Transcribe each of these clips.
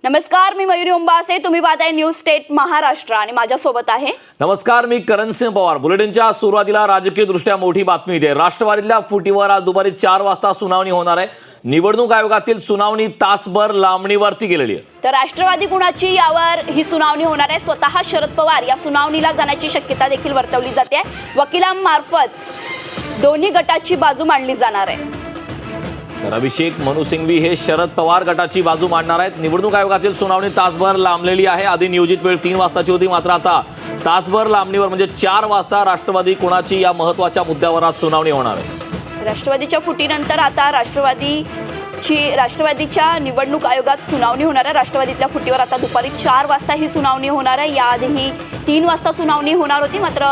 नमस्कार, मी मयुरी उंबासे. तुम्ही पाहताय न्यूज स्टेट महाराष्ट्र आणि माझ्या सोबत आहे. नमस्कार, मी करणसिंह पवार. बुलेटिनच्या सुरुवातीला राजकीय दृष्ट्या मोठी बातमी इथे. राष्ट्रवादीतल्या फुटीवर आज दुपारी 4 वाजता सुनावणी होणार आहे. निवडणूक आयोगातील सुनावणी तासभर लांबणीवरती गेलेली आहे. तर राष्ट्रवादी कुणाची यावर ही सुनावणी होणार आहे. स्वतः शरद पवार या सुनावणीला जाण्याची शक्यता देखील वर्तवली जाते. वकिलांमार्फत दोन्ही गटाची बाजू मांडली जाणार आहे. तर अभिषेक मनु सिंघवी हे शरद पवार गटाची बाजू मांडणार आहेत. निवडणूक आयोगातील सुनावणी तासभर लांबलेली आहे. आधी नियोजित वेळ 3 वाजताची होती, मात्र आता तासभर लांबणीवर म्हणजे 4 वाजता राष्ट्रवादी कोणाची या महत्त्वाच्या मुद्द्यावर आज सुनावणी होणार आहे. राष्ट्रवादीच्या फुटीनंतर आता राष्ट्रवादीच्या निवडणूक आयोगात सुनावणी होणार आहे. राष्ट्रवादीतल्या फुटीवर आता दुपारी 4 वाजता ही सुनावणी होणार आहे. याआधी 3 वाजता सुनावणी होणार होती, मात्र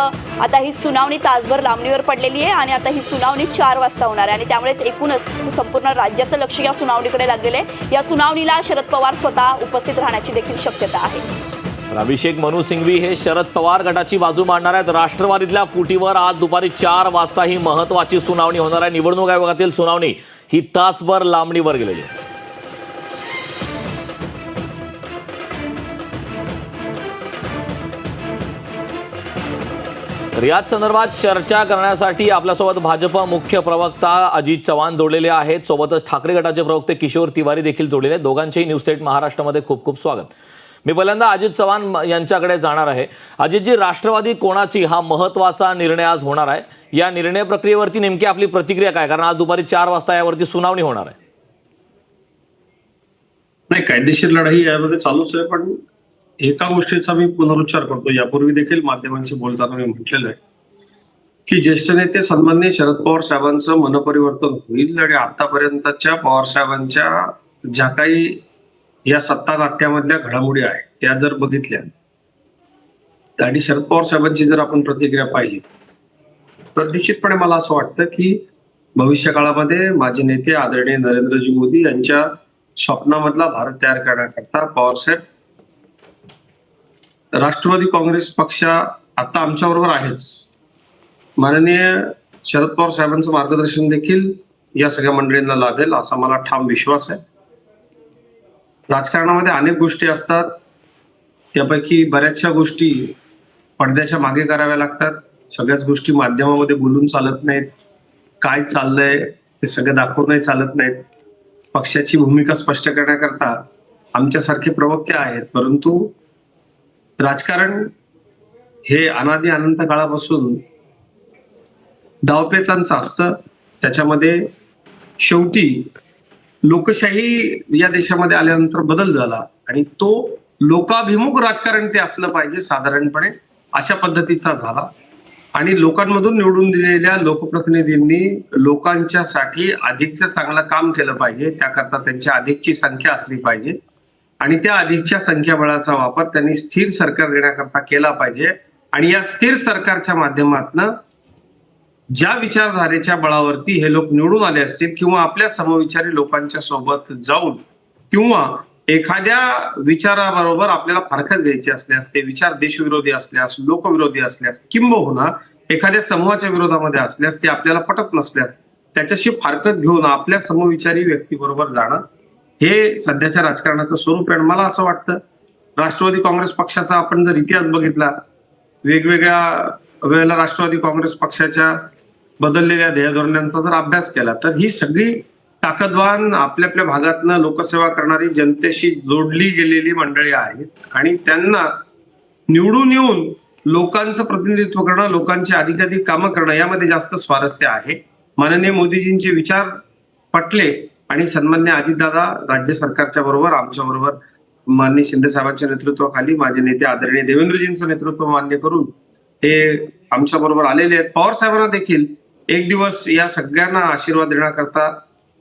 आता ही सुनावणी तासभर लांबणीवर पडलेली आहे आणि आता ही सुनावणी 4 वाजता होणार आहे. आणि त्यामुळेच एकूणच संपूर्ण राज्याचं लक्ष या सुनावणीकडे लागलेलं आहे. या सुनावणीला शरद पवार स्वतः उपस्थित राहण्याची देखील शक्यता आहे. अभिषेक मनु सिंघवी हे शरद पवार गटाची बाजू मांडणार आहेत. राष्ट्रवादीतल्या फुटीवर आज दुपारी 4 वाजता ही महत्त्वाची सुनावणी होणार आहे. निवडणूक आयोगातील सुनावणी ही तासभर लांबणीवर गेलेली आहे. तर याच संदर्भात चर्चा करण्यासाठी आपल्यासोबत भाजप मुख्य प्रवक्ता अजित चव्हाण जोडलेले आहेत. सोबतच ठाकरे गटाचे प्रवक्ते किशोर तिवारी देखील जोडलेले आहेत. दोघांचेही न्यूज स्टेट महाराष्ट्रामध्ये खूप खूप स्वागत. मी पहिल्यांदा अजित चव्हाण यांच्याकडे जाणार आहे. अजितजी, राष्ट्रवादी कोणाची हा महत्त्वाचा निर्णय आज होणार आहे. या निर्णय प्रक्रियेवरती नेमकी आपली प्रतिक्रिया काय? कारण आज दुपारी 4 वाजता यावरती सुनावणी होणार आहे. नाही, कायदेशीर लढाई यामध्ये चालूच आहे, पण एका गोष्टीचा मी पुनरुच्चार करतो. यापूर्वी देखील माध्यमांशी बोलताना मी म्हटलेलं आहे की ज्येष्ठ नेते सन्माननीय शरद पवार साहेबांचं मनपरिवर्तन होईल आणि आतापर्यंतच्या पवार साहेबांच्या ज्या काही या सत्ता नाट्यामधल्या घडामोडी आहेत त्या जर बघितल्या आणि शरद पवार साहेबांची जर आपण प्रतिक्रिया पाहिली तर निश्चितपणे मला असं वाटतं की भविष्य काळामध्ये माजी नेते आदरणीय नरेंद्रजी मोदी यांच्या स्वप्नामधला भारत तयार करण्याकरता पवारसाहेब राष्ट्रवादी काँग्रेस पक्ष आता आमच्याबरोबर आहेच. माननीय शरद पवार साहेबांचं मार्गदर्शन देखील या सगळ्या मंडळींना लाभेल असा मला ठाम विश्वास आहे. राजकारणामध्ये अनेक गोष्टी असतात, त्यापैकी बऱ्याचशा गोष्टी पडद्याच्या मागे कराव्या लागतात. सगळ्याच गोष्टी माध्यमामध्ये बोलून चालत नाहीत. काय चाललंय ते सगळं दाखवूनही चालत नाहीत. पक्षाची भूमिका स्पष्ट करण्याकरता आमच्यासारखे प्रवक्ते आहेत, परंतु राजकारण हे अनादी अनंत काळापासून डावपेचांचं असतं. त्याच्यामध्ये शेवटी लोकशाही या देशामध्ये आल्यानंतर बदल झाला आणि तो लोकाभिमुख राजकारण ते असलं पाहिजे साधारणपणे अशा पद्धतीचा झाला. आणि लोकांमधून निवडून दिलेल्या लोकप्रतिनिधींनी लोकांच्यासाठी अधिकचं चांगलं काम केलं पाहिजे. त्याकरता त्यांची अधिकची संख्या असली पाहिजे आणि त्या अधिकच्या संख्याबळाचा वापर त्यांनी स्थिर सरकार देण्याकरता केला पाहिजे. आणि या स्थिर सरकारच्या माध्यमातून ज्या विचारधारेच्या बळावरती हे लोक निवडून आले असतील किंवा आपल्या समविचारी लोकांच्या सोबत जाऊन किंवा एखाद्या विचाराबरोबर आपल्याला फारकत घ्यायची असल्यास, ते विचार देशविरोधी असल्यास, लोकविरोधी असल्यास, किंबहुना एखाद्या समूहाच्या विरोधामध्ये असल्यास, ते आपल्याला पटत नसल्यास त्याच्याशी फारकत घेऊन आपल्या समविचारी व्यक्तीबरोबर जाणं हे सध्याच्या राजकारणाचं स्वरूप आहे. मला असं वाटतं राष्ट्रवादी काँग्रेस पक्षाचा आपण जर इतिहास बघितला, वेगवेगळ्या वेळेला राष्ट्रवादी काँग्रेस पक्षाच्या बदललेल्या ध्येयधोरणांचा जर अभ्यास केला तर ही सगळी ताकदवान आपल्या आपल्या भागातनं लोकसेवा करणारी जनतेशी जोडली गेलेली मंडळी आहेत आणि त्यांना निवडून येऊन लोकांचं प्रतिनिधित्व करणं, लोकांची अधिकाधिक कामं करणं यामध्ये जास्त स्वारस्य आहे. माननीय मोदीजींचे विचार पटले आणि सन्मान्य अजितदादा राज्य सरकारच्या बरोबर आमच्या बरोबर माननीय शिंदे साहेबांच्या नेतृत्वाखाली माझे नेते आदरणीय देवेंद्रजींचं नेतृत्व मान्य करून हे आमच्या बरोबर आलेले आहेत. पवार साहेबांना देखील एक दिवस या सगळ्यांना आशीर्वाद देण्याकरता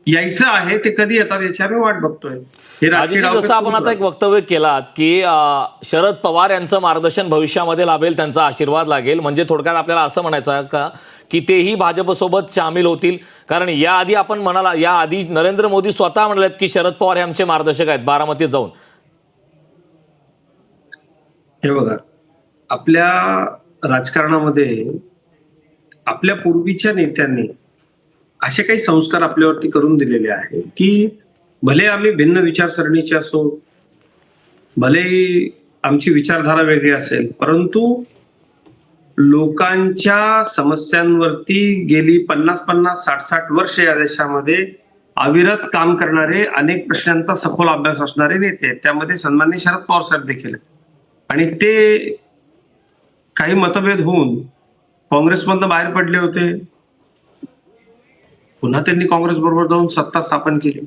यायचं आहे. ते कधी येतात याची आम्ही वाट बघतोय. जसं आपण आता एक वक्तव्य केलात की शरद पवार यांचं मार्गदर्शन भविष्यामध्ये लाभेल, त्यांचा आशीर्वाद लागेल, म्हणजे थोडक्यात आपल्याला असं म्हणायचं का की तेही भाजपसोबत सामील होतील? कारण याआधी आपण म्हणाला, याआधी नरेंद्र मोदी स्वतः म्हणालेत की शरद पवार हे आमचे मार्गदर्शक आहेत बारामतीत जाऊन. हे बघा, आपल्या राजकारणामध्ये आपल्या पूर्वीच्या नेत्यांनी असे काही संस्कार आपल्यावरती करून दिलेले आहेत की भले आम्ही भिन्न विचारसरणीचे असो, भलेही आमची विचारधारा वेगळी असेल, परंतु लोकांच्या समस्यांवरती गेली 50-50, 60-60 वर्ष या देशामध्ये अविरत काम करणारे, अनेक प्रश्नांचा सखोल अभ्यास असणारे नेते आहेत. त्यामध्ये सन्माननीय शरद पवार साहेब देखील आहेत. आणि ते काही मतभेद होऊन काँग्रेसमधनं बाहेर पडले होते. पुन्हा त्यांनी काँग्रेस बरोबर जाऊन सत्ता स्थापन केली.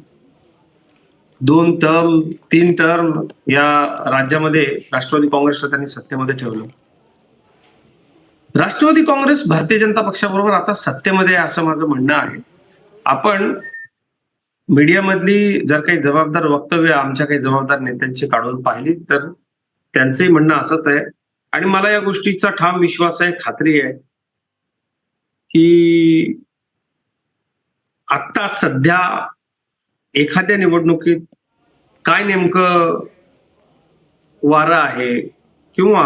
2 टर्म 3 टर्म या राज्यामध्ये राष्ट्रवादी काँग्रेसला त्यांनी सत्तेमध्ये ठेवलं. राष्ट्रवादी काँग्रेस भारतीय जनता पक्षाबरोबर आता सत्तेमध्ये आहे असं माझं म्हणणं आहे. आपण मीडियामधली जर काही जबाबदार वक्तव्य आमच्या काही जबाबदार नेत्यांची काढून पाहिली तर त्यांचंही म्हणणं असंच आहे. आणि मला या गोष्टीचा ठाम विश्वास आहे, खात्री आहे की आत्ता सध्या एखाद्या निवडणुकीत काय नेमकं वारं आहे किंवा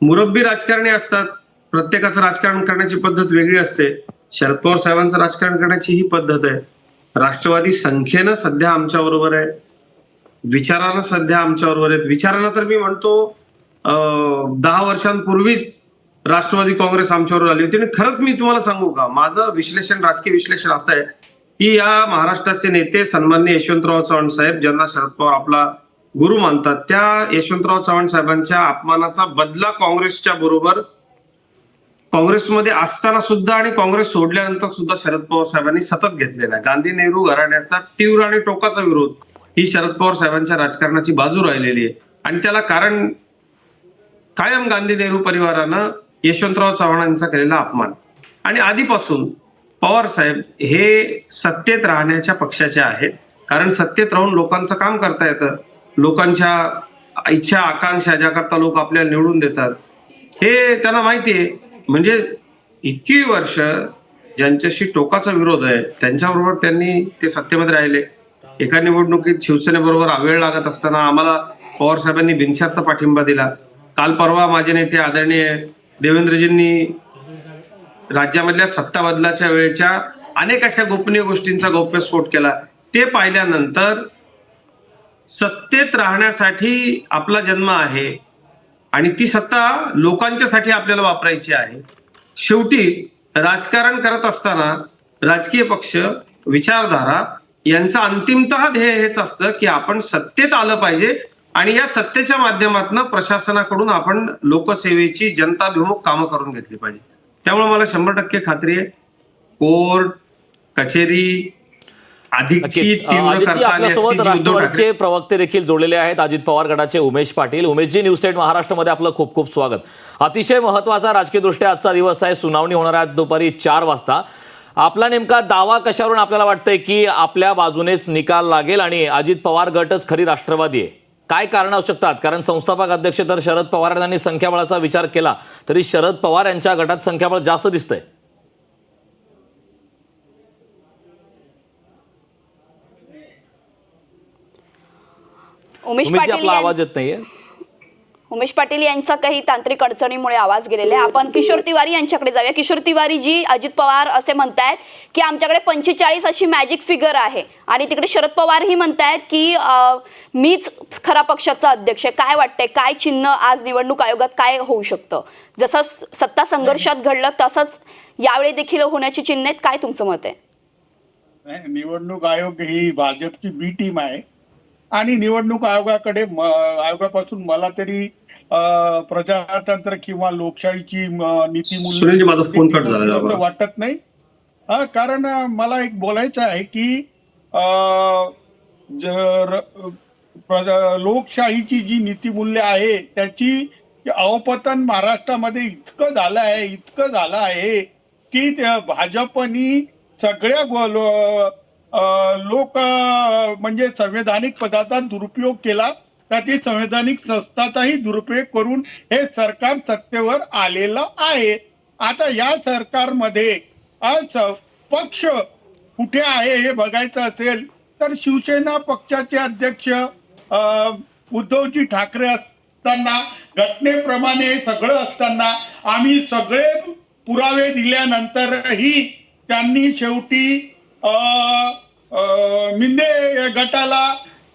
मुरब्बी राजकारणी असतात, प्रत्येकाचं राजकारण करण्याची पद्धत वेगळी असते. शरद पवार साहेबांचं राजकारण करण्याची ही पद्धत आहे. राष्ट्रवादी संख्येनं सध्या आमच्या बरोबर आहे, विचारानं सध्या आमच्या बरोबर आहेत. विचारानं तर मी म्हणतो 10 वर्षांपूर्वीच राष्ट्रवादी काँग्रेस आमच्याबरोबर आली होती. आणि खरंच मी तुम्हाला सांगू का, माझं विश्लेषण, राजकीय विश्लेषण असं आहे की या महाराष्ट्राचे नेते सन्माननीय यशवंतराव चव्हाण साहेब, ज्यांना शरद पवार आपला गुरु मानतात, त्या यशवंतराव चव्हाण साहेबांच्या अपमानाचा बदला काँग्रेसच्या बरोबर, काँग्रेसमध्ये असताना सुद्धा आणि काँग्रेस सोडल्यानंतर सुद्धा शरद पवार साहेबांनी सतत घेतलेला आहे. गांधी नेहरू घराण्याचा तीव्र आणि टोकाचा विरोध ही शरद पवार साहेबांच्या राजकारणाची बाजू राहिलेली आहे. आणि त्याला कारण कायम गांधी नेहरू परिवारानं यशवंतराव चव्हाणांचा केलेला अपमान. आणि आधीपासून पवार साहेब हे सत्तेत राहण्याच्या पक्षाचे आहेत, कारण सत्तेत राहून लोकांचं काम करता येतं. लोकांच्या इच्छा आकांक्षा ज्याकरता लोक आपल्याला निवडून देतात हे त्यांना माहिती आहे. म्हणजे इतकी वर्ष ज्यांच्याशी टोकाचा विरोध आहे त्यांच्याबरोबर त्यांनी ते सत्तेमध्ये राहिले. एका निवडणुकीत शिवसेनेबरोबर अवेळ लागत असताना आम्हाला पवार साहेबांनी बिनशर्त पाठिंबा दिला. काल परवा माझे नेते आदरणीय देवेंद्रजींनी राज्यामधल्या सत्ता बदलाच्या वेळेच्या अनेक अशा गोपनीय गोष्टींचा गौप्यस्फोट केला. ते पाहिल्यानंतर सत्तेत राहण्यासाठी आपला जन्म आहे आणि ती सत्ता लोकांच्यासाठी आपल्याला वापरायची आहे. शेवटी राजकारण करत असताना राजकीय पक्ष, विचारधारा यांचं अंतिमतः ध्येय हेच असतं की आपण सत्तेत आलं पाहिजे आणि या सत्तेच्या माध्यमातून प्रशासनाकडून आपण लोकसेवेची, जनताभिमुख कामं करून घेतली पाहिजे. त्यामुळे मला 100% खात्री आहे, कोर्ट, कचेरी आपल्यासोबत राष्ट्रवादीचे प्रवक्ते देखील जोडलेले आहेत. अजित पवार गटाचे उमेश पाटील. उमेशजी, न्यूज स्टेट महाराष्ट्रामध्ये आपलं खूप खूप स्वागत. अतिशय महत्वाचा राजकीय दृष्ट्या आजचा दिवस आहे. सुनावणी होणार आहे आज दुपारी 4 वाजता. आपला नेमका दावा कशावरून आपल्याला वाटतंय की आपल्या बाजूनेच निकाल लागेल आणि अजित पवार गटच खरी राष्ट्रवादी आहे? काय कारण असू शकतात? कारण संस्थापक अध्यक्ष तर शरद पवार यांनी संख्याबळाचा विचार केला तरी शरद पवार यांच्या गटात संख्याबळ जास्त दिसतंय. उमेश पाटील आपला आवाज येत नाहीये. उमेश पाटील यांचा काही तांत्रिक अडचणीमुळे आवाज गेलेला आहे. आपण किशोर तिवारी यांच्याकडे जाऊया. किशोर तिवारी जी, अजित पवार असे म्हणतायत की आमच्याकडे 45 अशी मॅजिक फिगर आहे आणि तिकडे शरद पवार ही म्हणतायत की मीच खरा पक्षाचा अध्यक्ष आहे. काय वाटतंय, काय चिन्ह आज निवडणूक आयोगात काय होऊ शकतं? जसं सत्ता संघर्षात घडलं तसंच यावेळी देखील होण्याची चिन्ह आहेत. काय तुमचं मत आहे? निवडणूक आयोग ही भाजपची बी टीम आहे आणि निवडणूक आयोगापासून मला तरी प्रजातंत्र किंवा लोकशाहीची नीतिमूल्य वाटत नाही. कारण मला एक बोलायचं आहे की लोकशाहीची जी नीतिमूल्य आहे त्याची अवपतन महाराष्ट्रामध्ये इतकं झालं आहे की भाजपनी सगळ्या लोक म्हणजे संवैधानिक पदाचा दुरुपयोग केला, त्याची संवैधानिक संस्थाचाही दुरुपयोग करून हे सरकार सत्तेवर आलेलं आहे. आता या सरकारमध्ये पक्ष कुठे आहे हे बघायचं असेल तर शिवसेना पक्षाचे अध्यक्ष उद्धवजी ठाकरे असताना, घटनेप्रमाणे सगळं असताना आम्ही सगळे पुरावे दिल्यानंतरही त्यांनी शेवटी मिंदे गटाला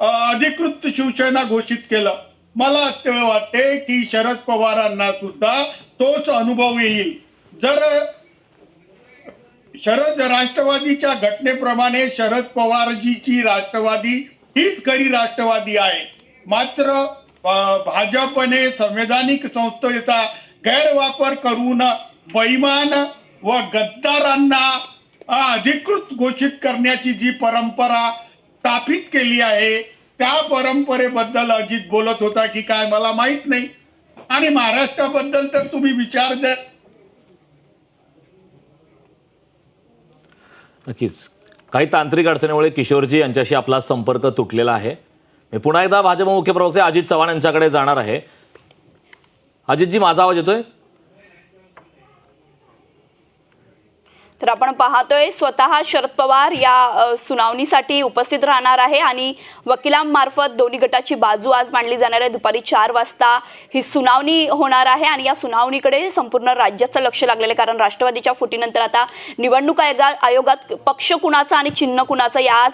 अधिकृत शिवसेना घोषित केलं. मला वाटते की शरद पवारांना सुद्धा तोच अनुभव येईल. जर राष्ट्रवादीच्या घटनेप्रमाणे शरद पवारजीची राष्ट्रवादी हीच खरी राष्ट्रवादी आहे, मात्र भाजपने संवैधानिक संस्थेचा गैरवापर करून बैमान व गद्दारांना अधिकृत घोषित करण्याची जी परंपरा स्थापित केली आहे त्या परंपरेबद्दल अजित बोलत होता की काय मला माहित नाही. आणि महाराष्ट्राबद्दल तर तुम्ही विचार द्या. नक्कीच काही तांत्रिक अडचणीमुळे किशोरजी यांच्याशी आपला संपर्क तुटलेला आहे. मी पुन्हा एकदा भाजप मुख्य प्रवक्ते अजित चव्हाण यांच्याकडे जाणार आहे. अजितजी, माझा आवाज येतोय? तर आपण पाहतोय स्वतः शरद पवार या सुनावणीसाठी उपस्थित राहणार आहे आणि वकिलांमार्फत दोन्ही गटाची बाजू आज मांडली जाणार आहे. दुपारी 4 वाजता ही सुनावणी होणार आहे आणि या सुनावणीकडे संपूर्ण राज्याचं लक्ष लागलेलं आहे, कारण राष्ट्रवादीच्या फुटीनंतर आता निवडणूक आयोगात पक्ष कुणाचा आणि चिन्ह कुणाचं या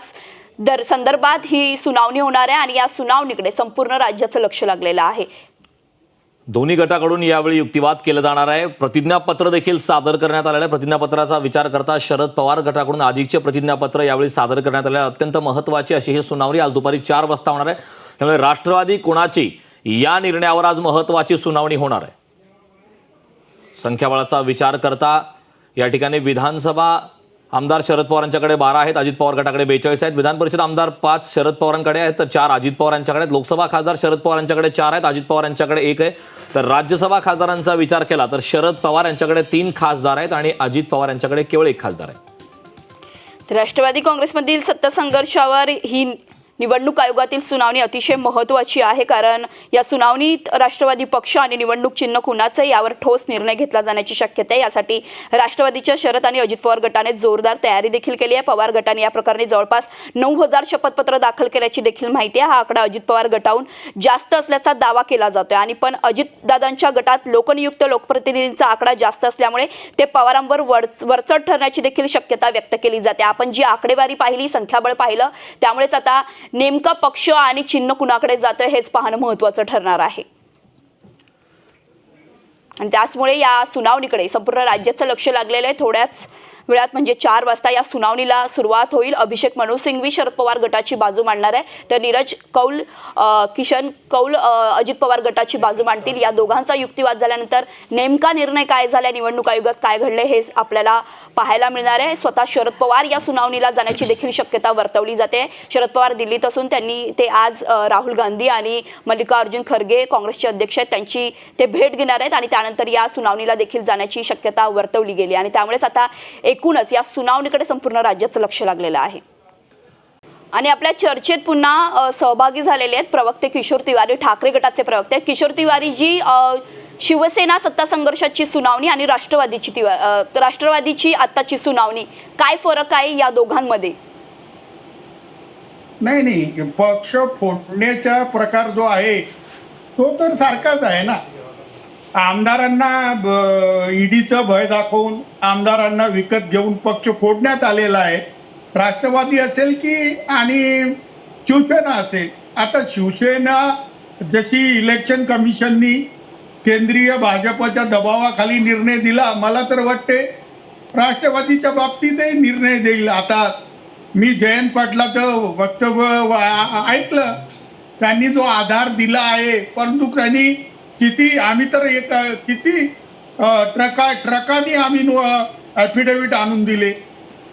संदर्भात ही सुनावणी होणार आहे आणि या सुनावणीकडे संपूर्ण राज्याचं लक्ष लागलेलं आहे. दोन्ही गटाकडून यावेळी युक्तिवाद केलं जाणार आहे. प्रतिज्ञापत्र देखील सादर करण्यात आलेलं आहे. प्रतिज्ञापत्राचा विचार करता शरद पवार गटाकडून अधिकचे प्रतिज्ञापत्र यावेळी सादर करण्यात आले. अत्यंत महत्त्वाची अशी ही सुनावणी आज दुपारी 4 वाजता होणार आहे. त्यामुळे राष्ट्रवादी कोणाची या निर्णयावर आज महत्त्वाची सुनावणी होणार आहे. संख्याबळाचा विचार करता या ठिकाणी विधानसभा आमदार शरद पवारांच्याकडे 12 आहेत, अजित पवार गटाकडे 42 आहेत. विधान परिषद आमदार 5 शरद पवारांकडे आहेत तर 4 अजित पवारांच्याकडे आहेत. लोकसभा खासदार शरद पवारांच्याकडे 4 आहेत, अजित पवार यांच्याकडे 1 आहे. तर राज्यसभा खासदारांचा विचार केला तर शरद पवार यांच्याकडे 3 खासदार आहेत आणि अजित पवार यांच्याकडे केवळ 1 खासदार आहे. तर राष्ट्रवादी काँग्रेसमधील सत्ता संघर्षावर ही निवडणूक आयोगातील सुनावणी अतिशय महत्त्वाची आहे, कारण या सुनावणीत राष्ट्रवादी पक्ष आणि निवडणूक चिन्ह कुणाचं यावर ठोस निर्णय घेतला जाण्याची शक्यता आहे. यासाठी राष्ट्रवादीच्या शरद आणि अजित पवार गटाने जोरदार तयारी देखील केली आहे. पवार गटाने या प्रकरणी जवळपास 9,000 शपथपत्र दाखल केल्याची देखील माहिती आहे. हा आकडा अजित पवार गटाहून जास्त असल्याचा दावा केला जातोय आणि पण अजितदादांच्या गटात लोकनियुक्त लोकप्रतिनिधींचा आकडा जास्त असल्यामुळे ते पवारांवर वरचढ ठरण्याची देखील शक्यता व्यक्त केली जाते. आपण जी आकडेवारी पाहिली, संख्याबळ पाहिलं, त्यामुळेच आता नेमका पक्ष आणि चिन्ह कुणाकडे जातोय हेच पाहणं महत्त्वाचं ठरणार आहे. आणि त्याचमुळे या सुनावणीकडे संपूर्ण राज्याचं लक्ष लागलेलं आहे. थोड्याच वेळात म्हणजे 4 वाजता या सुनावणीला सुरुवात होईल. अभिषेक मनु सिंघवी शरद पवार गटाची बाजू मांडणार आहे तर नीरज कौल किशन कौल अजित पवार गटाची बाजू मांडतील. या दोघांचा युक्तिवाद झाल्यानंतर नेमका निर्णय काय झाला, निवडणूक आयोगात काय घडले हे आपल्याला पाहायला मिळणार आहे. स्वतः शरद पवार या सुनावणीला जाण्याची देखील शक्यता वर्तवली जाते. शरद पवार दिल्लीत असून ते आज राहुल गांधी आणि मल्लिकार्जुन खरगे काँग्रेसचे अध्यक्ष आहेत त्यांची ते भेट घेणार आहेत आणि त्यानंतर या सुनावणीला देखील जाण्याची शक्यता वर्तवली गेली आणि त्यामुळेच आता एकूणच या सुनावणीकडे संपूर्ण राज्याचं लक्ष लागलेलं आहे. आणि आपल्या चर्चेत पुन्हा सहभागी झालेले आहेत प्रवक्ते किशोर तिवारी, ठाकरे गटाचे प्रवक्ते. किशोर तिवारी जी, शिवसेना सत्ता संघर्षाची सुनावणी आणि राष्ट्रवादीची आत्ताची सुनावणी, काय फरक आहे या दोघांमध्ये? नाही, पक्ष फोडण्याचा प्रकार जो आहे तो तर सारखाच आहे ना. आमदारांना ईडीचं भय दाखवून आमदारांना विकत घेऊन पक्ष फोडण्यात आलेला आहे. राष्ट्रवादी असेल की आणि शिवसेना असेल. आता शिवसेना जशी इलेक्शन कमिशननी केंद्रीय भाजपच्या दबावाखाली निर्णय दिला, मला तर वाटते राष्ट्रवादीच्या बाबतीतही निर्णय देईल. आता मी जयंत पाटलाचं वक्तव्य ऐकलं, त्यांनी जो आधार दिला आहे, परंतु त्यांनी आम्ही तर किती ट्रकांनी आम्ही ॲफिडेव्हिट आणून दिले.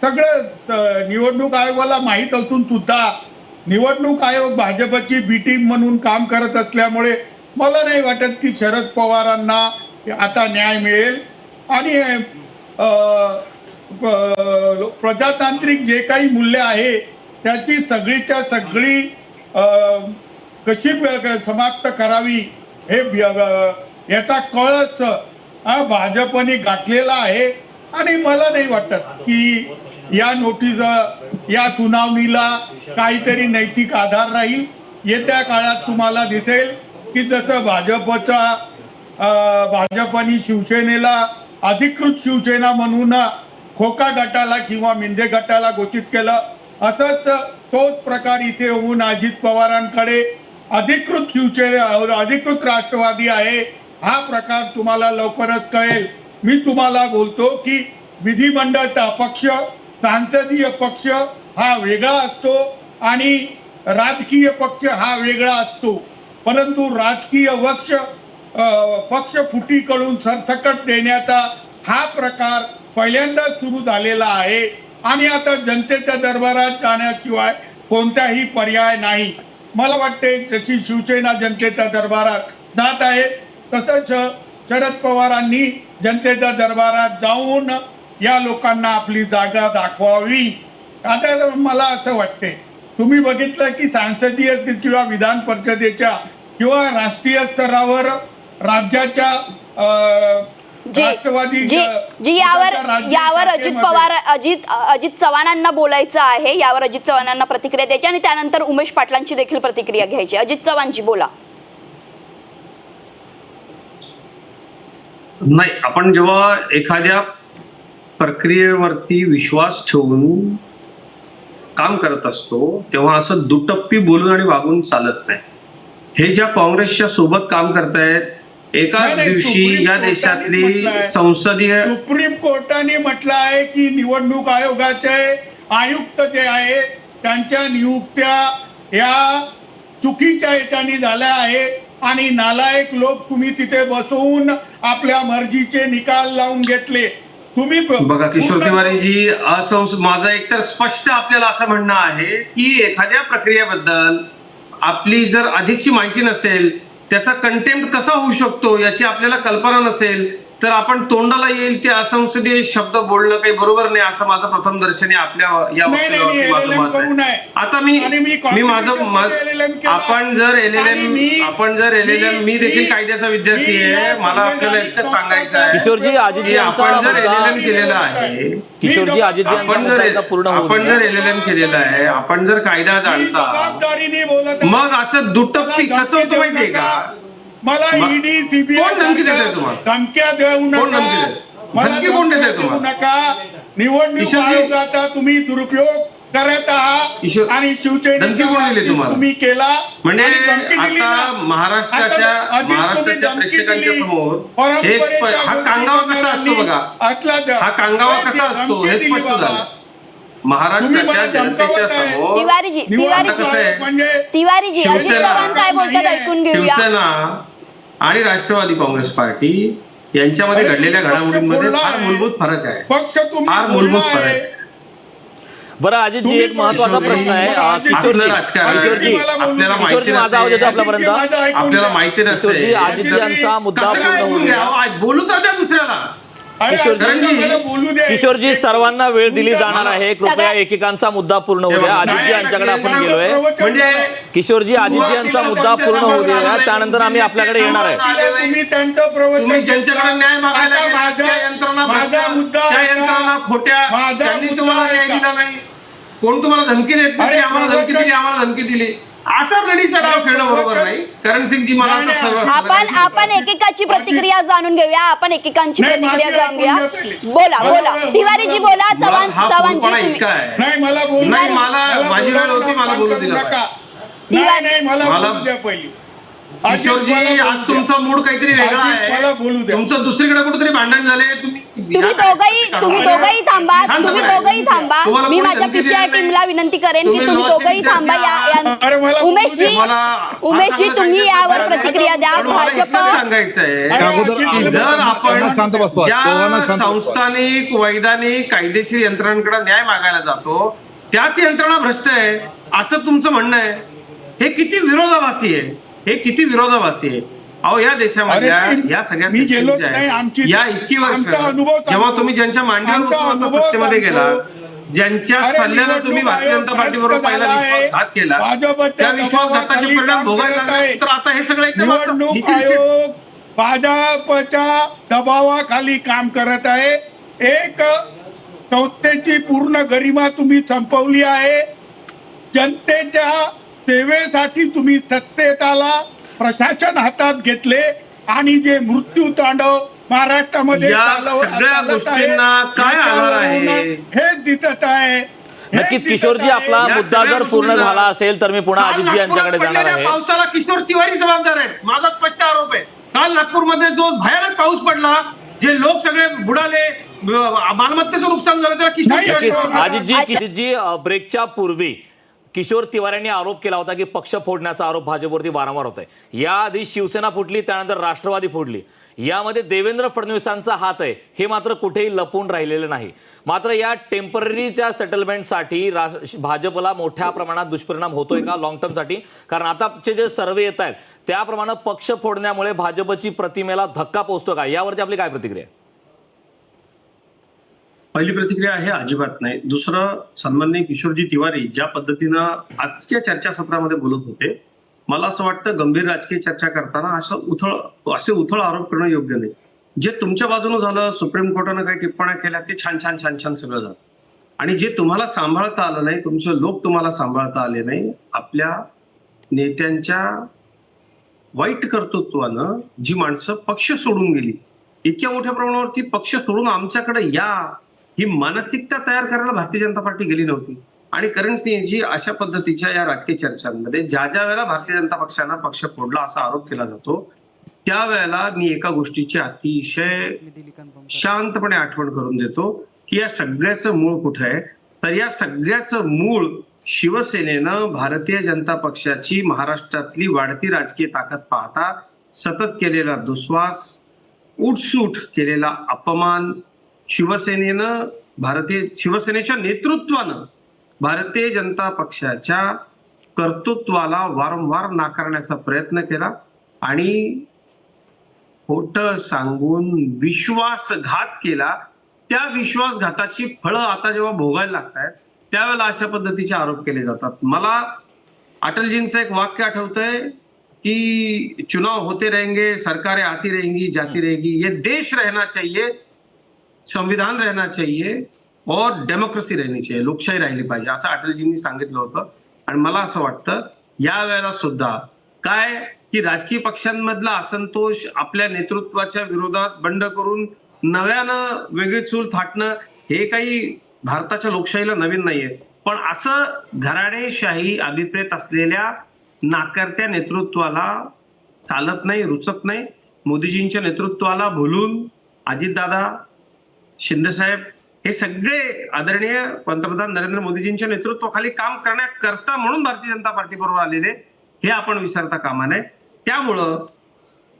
सगळं निवडणूक आयोगाला माहीत असून सुद्धा निवडणूक आयोग भाजपची बी टीम म्हणून काम करत असल्यामुळे मला नाही वाटत की शरद पवारांना आता न्याय मिळेल. आणि प्रजातांत्रिक जे काही मूल्य आहे त्याची सगळीच्या सगळी कशी समाप्त करावी हे याचा कळस भाजपने गाठलेला आहे. आणि मला नाही वाटत की या या सुनावणीला काहीतरी नैतिक आधार राहील. येत्या काळात तुम्हाला दिसेल की जसं भाजपने शिवसेनेला अधिकृत शिवसेना म्हणून खोका गटाला किंवा मिंदे गटाला घोषित केलं, असंच तोच प्रकार इथे होऊन अजित पवारांकडे अधिकृत अधिकृत राष्ट्रवादी आहे हा प्रकार तुम्हाला लवकरच कळेल. मी तुम्हाला बोलतो की विधिमंडळाचा पक्ष, संसदीय पक्ष हा वेगळा असतो आणि राजकीय पक्ष हा वेगळा असतो. परंतु राजकीय पक्ष फुटीकडून सरसकट देण्याचा हा प्रकार पहिल्यांदा सुरू झालेला आहे आणि आता जनतेच्या दरबारात जाण्याशिवाय कोणताही पर्याय नाही. मला वाटते जशी शिवसेना जनतेच्या दरबारात जात आहे तसंच शरद पवारांनी जनतेच्या दरबारात जाऊन या लोकांना आपली जागा दाखवावी. आता मला असं वाटते, तुम्ही बघितलं की संसदीय किंवा विधान परिषदेच्या किंवा राष्ट्रीय स्तरावर राज्याच्या राष्ट्रवादी जी यावर अजित चव्हाणांना बोलायचं आहे, यावर अजित चव्हाणांना प्रतिक्रिया द्यायची आणि त्यानंतर उमेश पाटलांची देखील प्रतिक्रिया घ्यायची. अजित चव्हाणजी बोला. नाही, आपण जेव्हा एखाद्या प्रक्रियेवरती विश्वास ठेवून काम करत असतो तेव्हा असं दुटप्पी बोलून आणि वागून चालत नाही. हे ज्या काँग्रेसच्या सोबत काम करतायत एकाच दिवशी या देशातली संसदीय सुप्रीम कोर्टाने म्हटलं आहे की निवडणूक आयोगाचे आयुक्त जे आहे त्यांच्या नियुक्त्या या चुकीच्या याच्याने झाल्या आहेत आणि नालायक लोक तुम्ही तिथे बसवून आपल्या मर्जीचे निकाल लावून घेतले. तुम्ही बघा किशोर तिवारीजी, माझं एकतर स्पष्ट आपल्याला असं म्हणणं आहे की एखाद्या प्रक्रियेबद्दल आपली जर अधिकची माहिती नसेल, त्याचा कंटेम्प्ट कसा होऊ शकतो याची आपल्याला कल्पना नसेल तर आपण तोंडाला येईल ते असंसदीय शब्द बोलणं काही बरोबर नाही असं माझं प्रथम दर्शनी आपल्या या वक्तव्यावरती माझं मत आहे. आता मी माझं आपण जर एलएलएम मी देखील कायद्याचा विद्यार्थी आहे. मला आपल्याला इतकं सांगायचं आहे किशोरजी, आजीजी आपण जर एलएलएम केलेलं आहे, किशोरजी आजीजी आपण जर एलएलएम केलेलं आहे, आपण जर कायदा जाणता, मग असं दुटप्पी कसं होतं माहितीये का? मला ईडी सीबीआय धमक्या देऊ नका. निवडणूक आयोगाचा तुम्ही दुरुपयोग करत आहात आणि शिवसेनेचा तुम्ही केला म्हणजे आता महाराष्ट्राच्या प्रेक्षकांच्या समोर हा कांगावा कसा असतो बघा, हा कांगावा कसा असतो हे स्पष्ट झालं. महाराष्ट्राच्या जनतेच्या समोर तिवारीजी अजित चव्हाण काय बोलतात ऐकून घेऊया. शिवसेना आणि राष्ट्रवादी काँग्रेस पार्टी यांच्यामध्ये घडलेल्या घडामोडींमध्ये फार मूलभूत फरक आहे, फार मूलभूत फरक आहे. बरं अजितजी, एक महत्वाचा प्रश्न आहे. किशोरजी माझा आवाज येतो आपल्यापर्यंत? आपल्याला माहिती किशोरजी, अजितजी यांचा मुद्दा पूर्ण होऊ द्या. बोलू तर द्या दुसऱ्याला. किशोरजी, सर्वांना वेळ दिली जाणार आहे, कृपया एकेकांचा मुद्दा पूर्ण होऊ द्या. अजितजी यांच्याकडे आपण गेलोय. किशोरजी, अजितजी यांचा मुद्दा पूर्ण होऊ द्या, त्यानंतर आम्ही आपल्याकडे येणार आहे. तुम्ही त्यांचं प्रवचन ज्यांच्याकडे न्याय मागायला खोट्या तुम्हाला न्याय दिला नाही, कोण तुम्हाला धमकी देत नाही, आम्हाला धमकी दिली, आम्हाला धमकी दिली, असा लढीचा डाव खेळणं बरोबर नाही. करण सिंगजी, मला आपण एकेकाची प्रतिक्रिया जाणून घेऊया. आपण एकेकांची प्रतिक्रिया जाणून घेऊया. बोला तिवारीजी बोला. चव्हाणजी तुम्ही. मला माझी वेळ होती, मला बोलू दिला. मला बोलू द्या पहिली. किशोरजी, आज तुमचा मूड काहीतरी वेगळा आहे, तुमचं दुसरीकडे कुठेतरी भांडण झाले. तुम्ही दोघंही थांबा. मी माझ्या पीसीआर टीमला विनंती करेन की तुम्ही दोघंही थांबा. उमेशजी तुम्ही यावर प्रतिक्रिया द्या. भाजप जर आपण संस्थानिक वैधानिक कायदेशीर यंत्रणांकडे न्याय मागायला जातो त्याच यंत्रणा भ्रष्ट आहे असं तुमचं म्हणणं आहे. हे किती विरोधाभासी आहे, हे किती विरोधाभासी आहे. अहो, या देशामध्ये या सगळ्या या 21 वर्ष जेव्हा तुम्ही ज्यांच्या मांडीवर सत्तेमध्ये गेला, ज्यांच्या सल्ल्यानं तुम्ही भारतीय जनता पार्टी बरोबर पहिला विश्वासघात केला, त्या विश्वासघाताचे परिणाम भोगायला लागले. तर आता हे सगळं निवडणूक आयोग भाजपच्या दबावाखाली काम करत आहे. एक संस्थेची पूर्ण गरिमा तुम्ही संपवली आहे. जनतेच्या सेवेसाठी तुम्ही सत्तेत आला, प्रशासन हातात घेतले आणि जे मृत्यू तांडव महाराष्ट्रामध्ये सगळ्या गोष्टींना काय आधार आहे हेच दिसत आहे. नक्कीच किशोरजी, आपला या मुद्दा सगळ्या जर पूर्ण गोष्टींना- झाला असेल तर मी पुन्हा काल अजितजी यांच्याकडे नागपुरात जाणार पडलेल्या आहे. पावसाला किशोर तिवारी जबाबदार आहेत, माझा स्पष्ट आरोप आहे. काल नागपूरमध्ये जो भयानक पाऊस पडला, जे लोक सगळे बुडाले, मालमत्तेचं नुकसान झालं, त्याला किशोर नाही, तिवारी नक्कीच जबाबदार आहेत. अजितजी ब्रेकच्या पूर्वी किशोर तिवारींनी आरोप केला होता की पक्ष फोडण्याचा आरोप भाजपवरती वारंवार होत आहे. याआधी शिवसेना फुटली, त्यानंतर राष्ट्रवादी फोडली. यामध्ये देवेंद्र फडणवीसांचा हात आहे हे मात्र कुठेही लपून राहिलेलं नाही. मात्र या टेम्पररीच्या सेटलमेंटसाठी भाजपला मोठ्या प्रमाणात दुष्परिणाम होतोय का लॉंग टर्मसाठी? कारण आताचे जे सर्वे येत आहेत त्याप्रमाणे पक्ष फोडण्यामुळे भाजपची प्रतिमेला धक्का पोहोचतो का, यावरती आपली काय प्रतिक्रिया आहे? पहिली प्रतिक्रिया आहे अजिबात नाही. दुसरं, सन्माननीय किशोरजी तिवारी ज्या पद्धतीनं आजच्या चर्चासत्रामध्ये बोलत होते, मला असं वाटतं गंभीर राजकीय चर्चा करताना असे उथळ आरोप करणं योग्य नाही. जे तुमच्या बाजूनं झालं, सुप्रीम कोर्टानं काही टिप्पण्या केल्या, ते छान छान छान छान सगळं झालं. आणि जे तुम्हाला सांभाळता आलं नाही, तुमचे लोक तुम्हाला सांभाळता आले नाही, आपल्या नेत्यांच्या वाईट कर्तृत्वानं जी माणसं पक्ष सोडून गेली, इतक्या मोठ्या प्रमाणावरती पक्ष सोडून आमच्याकडे या, ही मानसिकता तयार करायला भारतीय जनता पार्टी गेली नव्हती. आणि करण सिंहजी अशा पद्धतीच्या या राजकीय चर्चांमध्ये ज्या वेळेला भारतीय जनता पक्षानं पक्ष फोडला असा आरोप केला जातो, त्यावेळेला मी एका गोष्टीची अतिशय शांतपणे आठवण करून देतो की या सगळ्याचं मूळ कुठं आहे. तर या सगळ्याचं मूळ शिवसेनेनं भारतीय जनता पक्षाची महाराष्ट्रातली वाढती राजकीय ताकद पाहता सतत केलेला दुस्वास, उठसूट केलेला अपमान, शिवसेनेच्या नेतृत्वानं भारतीय जनता पक्षाच्या कर्तृत्वाला वारंवार नाकारण्याचा प्रयत्न केला आणि खोटं सांगून विश्वासघात केला. त्या विश्वासघाताची फळं आता जेव्हा भोगायला लागतात त्यावेळेला अशा पद्धतीचे आरोप केले जातात. मला अटलजींचं एक वाक्य आठवतंय की चुनाव होते रहेंगे, सरकारें आती रहेंगी, जाती रहेगी, ये देश रहना चाहिए, संविधान रहना चाहिए और डेमोक्रेसी रहनी चाहिए, लोकशाही राहिली पाहिजे असं अटलजींनी सांगितलं होतं. आणि मला असं वाटतं या वेळेला सुद्धा काय की राजकीय पक्षांमधला असंतोष आपल्या नेतृत्वाच्या विरोधात बंड करून नव्यानं वेगळी चूल थाटणं हे काही भारताच्या लोकशाहीला नवीन नाहीये. पण असं घराणेशाही अभिप्रेत असलेल्या नाकारत्या नेतृत्वाला चालत नाही, रुचत नाही. मोदीजींच्या नेतृत्वाला भुलून अजितदादा, शिंदेसाहेब हे सगळे आदरणीय पंतप्रधान नरेंद्र मोदीजींच्या नेतृत्वाखाली काम करण्याकरता म्हणून भारतीय जनता पार्टी बरोबर आलेले हे आपण विसरता कामा नये. त्यामुळं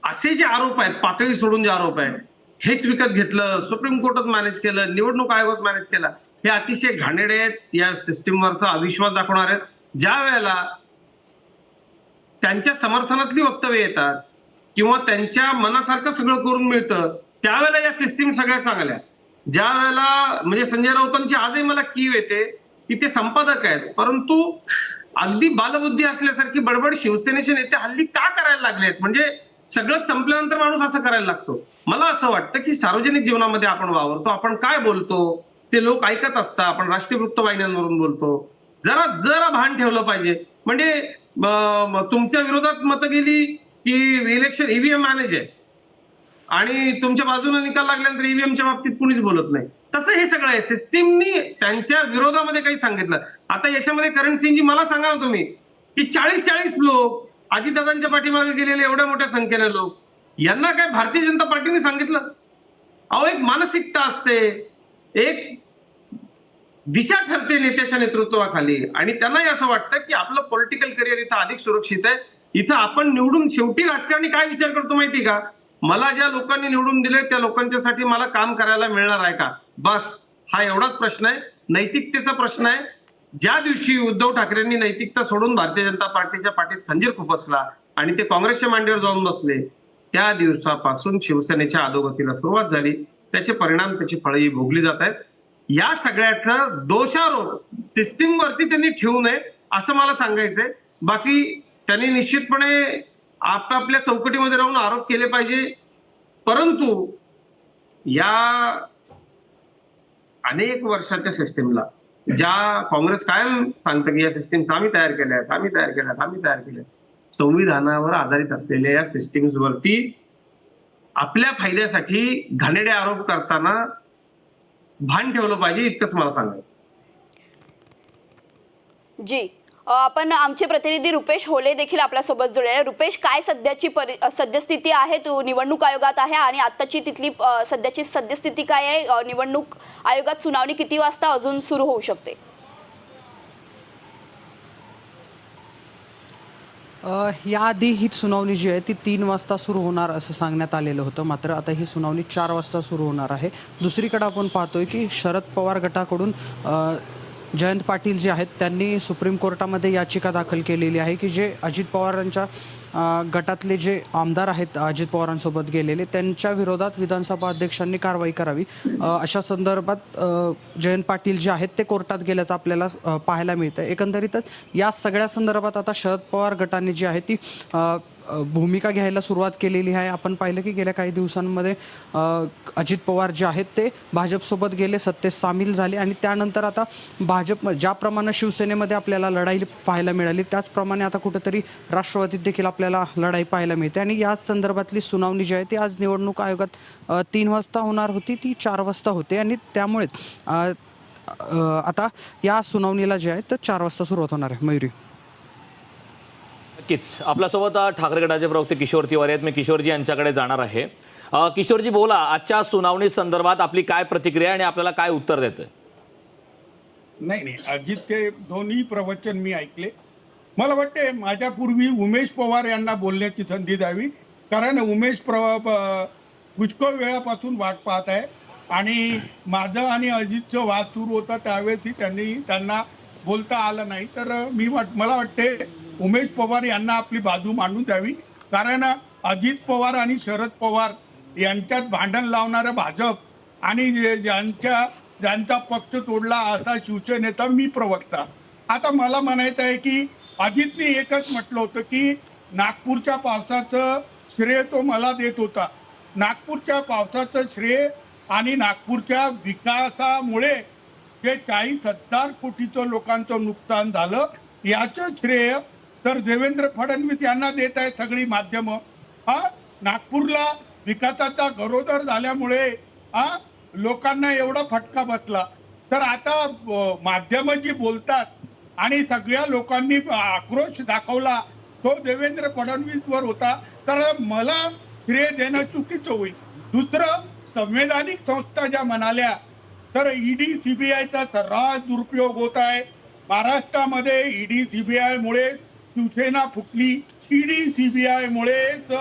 असे जे आरोप आहेत, पातळी सोडून जे आरोप आहेत, हेच विकत घेतलं, सुप्रीम कोर्टात मॅनेज केलं, निवडणूक आयोगात मॅनेज केला, हे अतिशय घाणेरडे आहेत. या सिस्टीमवरचा अविश्वास दाखवणार आहेत. ज्या वेळेला त्यांच्या समर्थनातली वक्तव्य येतात किंवा त्यांच्या मनासारखं सगळं करून मिळतं, त्यावेळेला या सिस्टीम सगळ्या चांगल्या. ज्या वेळेला म्हणजे संजय राऊतांची आजही मला कीव येते की ते संपादक आहेत, परंतु अगदी बालबुद्धी असल्यासारखी बडबड शिवसेनेचे नेते हल्ली का करायला लागलेत? म्हणजे सगळं संपल्यानंतर माणूस असं करायला लागतो. मला असं वाटतं की सार्वजनिक जीवनामध्ये आपण वावरतो, आपण काय बोलतो ते लोक ऐकत असतात. आपण राष्ट्रीय वृत्तवाहिन्यांवरून बोलतो, जरा भान ठेवलं पाहिजे. म्हणजे तुमच्या विरोधात मतं गेली की इलेक्शन ईव्हीएम मॅनेज आहे आणि तुमच्या बाजूने निकाल लागल्यानंतर ईव्हीएमच्या बाबतीत कुणीच बोलत नाही. तसं हे सगळं आहे. सिस्टीमनी त्यांच्या विरोधामध्ये काही सांगितलं. आता याच्यामध्ये करण सिंहजी मला सांगा ना तुम्ही की 40 लोक अजितदादांच्या पाठीमागे गेलेले एवढ्या मोठ्या संख्येने लोक, यांना काय भारतीय जनता पार्टीने सांगितलं? अहो, एक मानसिकता असते, एक दिशा ठरते नेत्याच्या नेतृत्वाखाली आणि त्यांनाही असं वाटतं की आपलं पॉलिटिकल करिअर इथं अधिक सुरक्षित आहे. इथं आपण निवडून शेवटी राजकारणी काय विचार करतो माहिती का? मला ज्या लोकांनी निवडून दिले त्या लोकांच्यासाठी मला काम करायला मिळणार आहे का? बस हा एवढाच प्रश्न आहे. नैतिकतेचा प्रश्न आहे. ज्या दिवशी उद्धव ठाकरेंनी नैतिकता सोडून भारतीय जनता पार्टीच्या पाठीत खंजीर खुपसला आणि ते काँग्रेसच्या मांडीवर जाऊन बसले, त्या दिवसापासून शिवसेनेच्या अधोगतीला सुरुवात झाली. त्याचे परिणाम, त्याची फळंही भोगली जात आहेत. या सगळ्याचा दोषारोप सिस्टीमवरती त्यांनी ठेवू नये असं मला सांगायचंय. बाकी त्यांनी निश्चितपणे आपापल्या चौकटीमध्ये राहून आरोप केले पाहिजे, परंतु या अनेक वर्षाच्या सिस्टीमला ज्या काँग्रेस कायम सांगतं की या सिस्टीम्स आम्ही तयार केल्या, संविधानावर आधारित असलेल्या या सिस्टीम्स वरती आपल्या फायद्यासाठी घाणेरडे आरोप करताना भान ठेवलं पाहिजे, इतकंच मला सांगायचं. जी आपण आमचे प्रतिनिधी रुपेश होले देखील आपल्यासोबत जुळले आहे. रुपेश, काय सध्याची सद्यस्थिती आहे? तू निवडणूक आयोगात आहे आणि आत्ताची तिथली सध्याची सद्यस्थिती काय आहे? निवडणूक आयोगात सुनावणी किती वाजता अजून सुरू होऊ शकते? याआधी ही सुनावणी जी आहे ती 3 वाजता सुरू होणार असं सांगण्यात आलेलं होतं. मात्र आता ही सुनावणी 4 वाजता सुरू होणार आहे. दुसरीकडे आपण पाहतोय की शरद पवार गटाकडून जयंत पाटील जे आहेत त्यांनी सुप्रीम कोर्टामध्ये याचिका दाखल केलेली आहे की जे अजित पवारांच्या गटातले जे आमदार आहेत अजित पवारांसोबत गेलेले त्यांच्या विरोधात विधानसभा अध्यक्षांनी कारवाई करावी. अशा संदर्भात जयंत पाटील जे आहेत ते कोर्टात गेल्याचं आपल्याला पाहायला मिळतं. एकंदरीतच या सगळ्या संदर्भात आता शरद पवार गटाने जी आहे ती भूमिका घ्यायला सुरुवात केलेली आहे. आपण पाहिलं की गेल्या काही दिवसांमध्ये अजित पवार जे आहेत ते भाजपसोबत गेले, सत्तेत सामील झाले आणि त्यानंतर आता भाजप ज्याप्रमाणे शिवसेनेमध्ये आपल्याला लढाई पाहायला मिळाली त्याचप्रमाणे आता कुठेतरी राष्ट्रवादीत देखील आपल्याला लढाई पाहायला मिळते. आणि या संदर्भातली सुनावणी जी आहे ती आज निवडणूक आयोगात 3 वाजता होणार होती, ती 4 वाजता होते आणि त्यामुळेच आता या सुनावणीला जे आहे तर 4 वाजता सुरुवात होणार आहे. मयुरी. नक्कीच आपल्यासोबत ठाकरे गटाचे प्रवक्ते किशोर तिवारी आहेत. मी किशोरजी यांच्याकडे जाणार आहे. किशोरजी बोला, आजच्या सुनावणी संदर्भात आपली काय प्रतिक्रिया आणि आपल्याला काय उत्तर द्यायचं? नाही, अजितचे दोन्ही प्रवचन मी ऐकले. मला वाटते माझ्यापूर्वी उमेश पवार यांना बोलण्याची संधी द्यावी, कारण उमेश पुष्कळ वेळापासून वाट पाहत आहे आणि माझं आणि अजितचं वाद सुरू होता त्यावेळेसही त्यांना बोलता आलं नाही. तर मला वाटते उमेश पवार यांना आपली बाजू मांडून द्यावी, कारण अजित पवार आणि शरद पवार यांच्यात भांडण लावणारं भाजप आणि ज्यांचा पक्ष तोडला असा शिवसेनेचा मी प्रवक्ता. आता मला म्हणायचं आहे की अजितने एकच म्हटलं होतं की नागपूरच्या पावसाचं श्रेय तो मला देत होता. नागपूरच्या पावसाचं श्रेय आणि नागपूरच्या विकासामुळे जे 40,000 कोटीचं लोकांचं नुकसान झालं याचं श्रेय तर देवेंद्र फडणवीस यांना देत आहे सगळी माध्यमं. नागपूरला विकासाचा गरोदर झाल्यामुळे लोकांना एवढा फटका बसला. तर आता माध्यमं जी बोलतात आणि सगळ्या लोकांनी आक्रोश दाखवला तो देवेंद्र फडणवीसवर होता, तर मला श्रेय देणं चुकीचं होईल. दुसरं, संवैधानिक संस्था ज्या म्हणाल्या तर ईडी सीबीआयचा सर्रास दुरुपयोग होत आहे. महाराष्ट्रामध्ये ईडी सीबीआय मुळे शिवसेना फुटली, ईडी सीबीआय मुळेच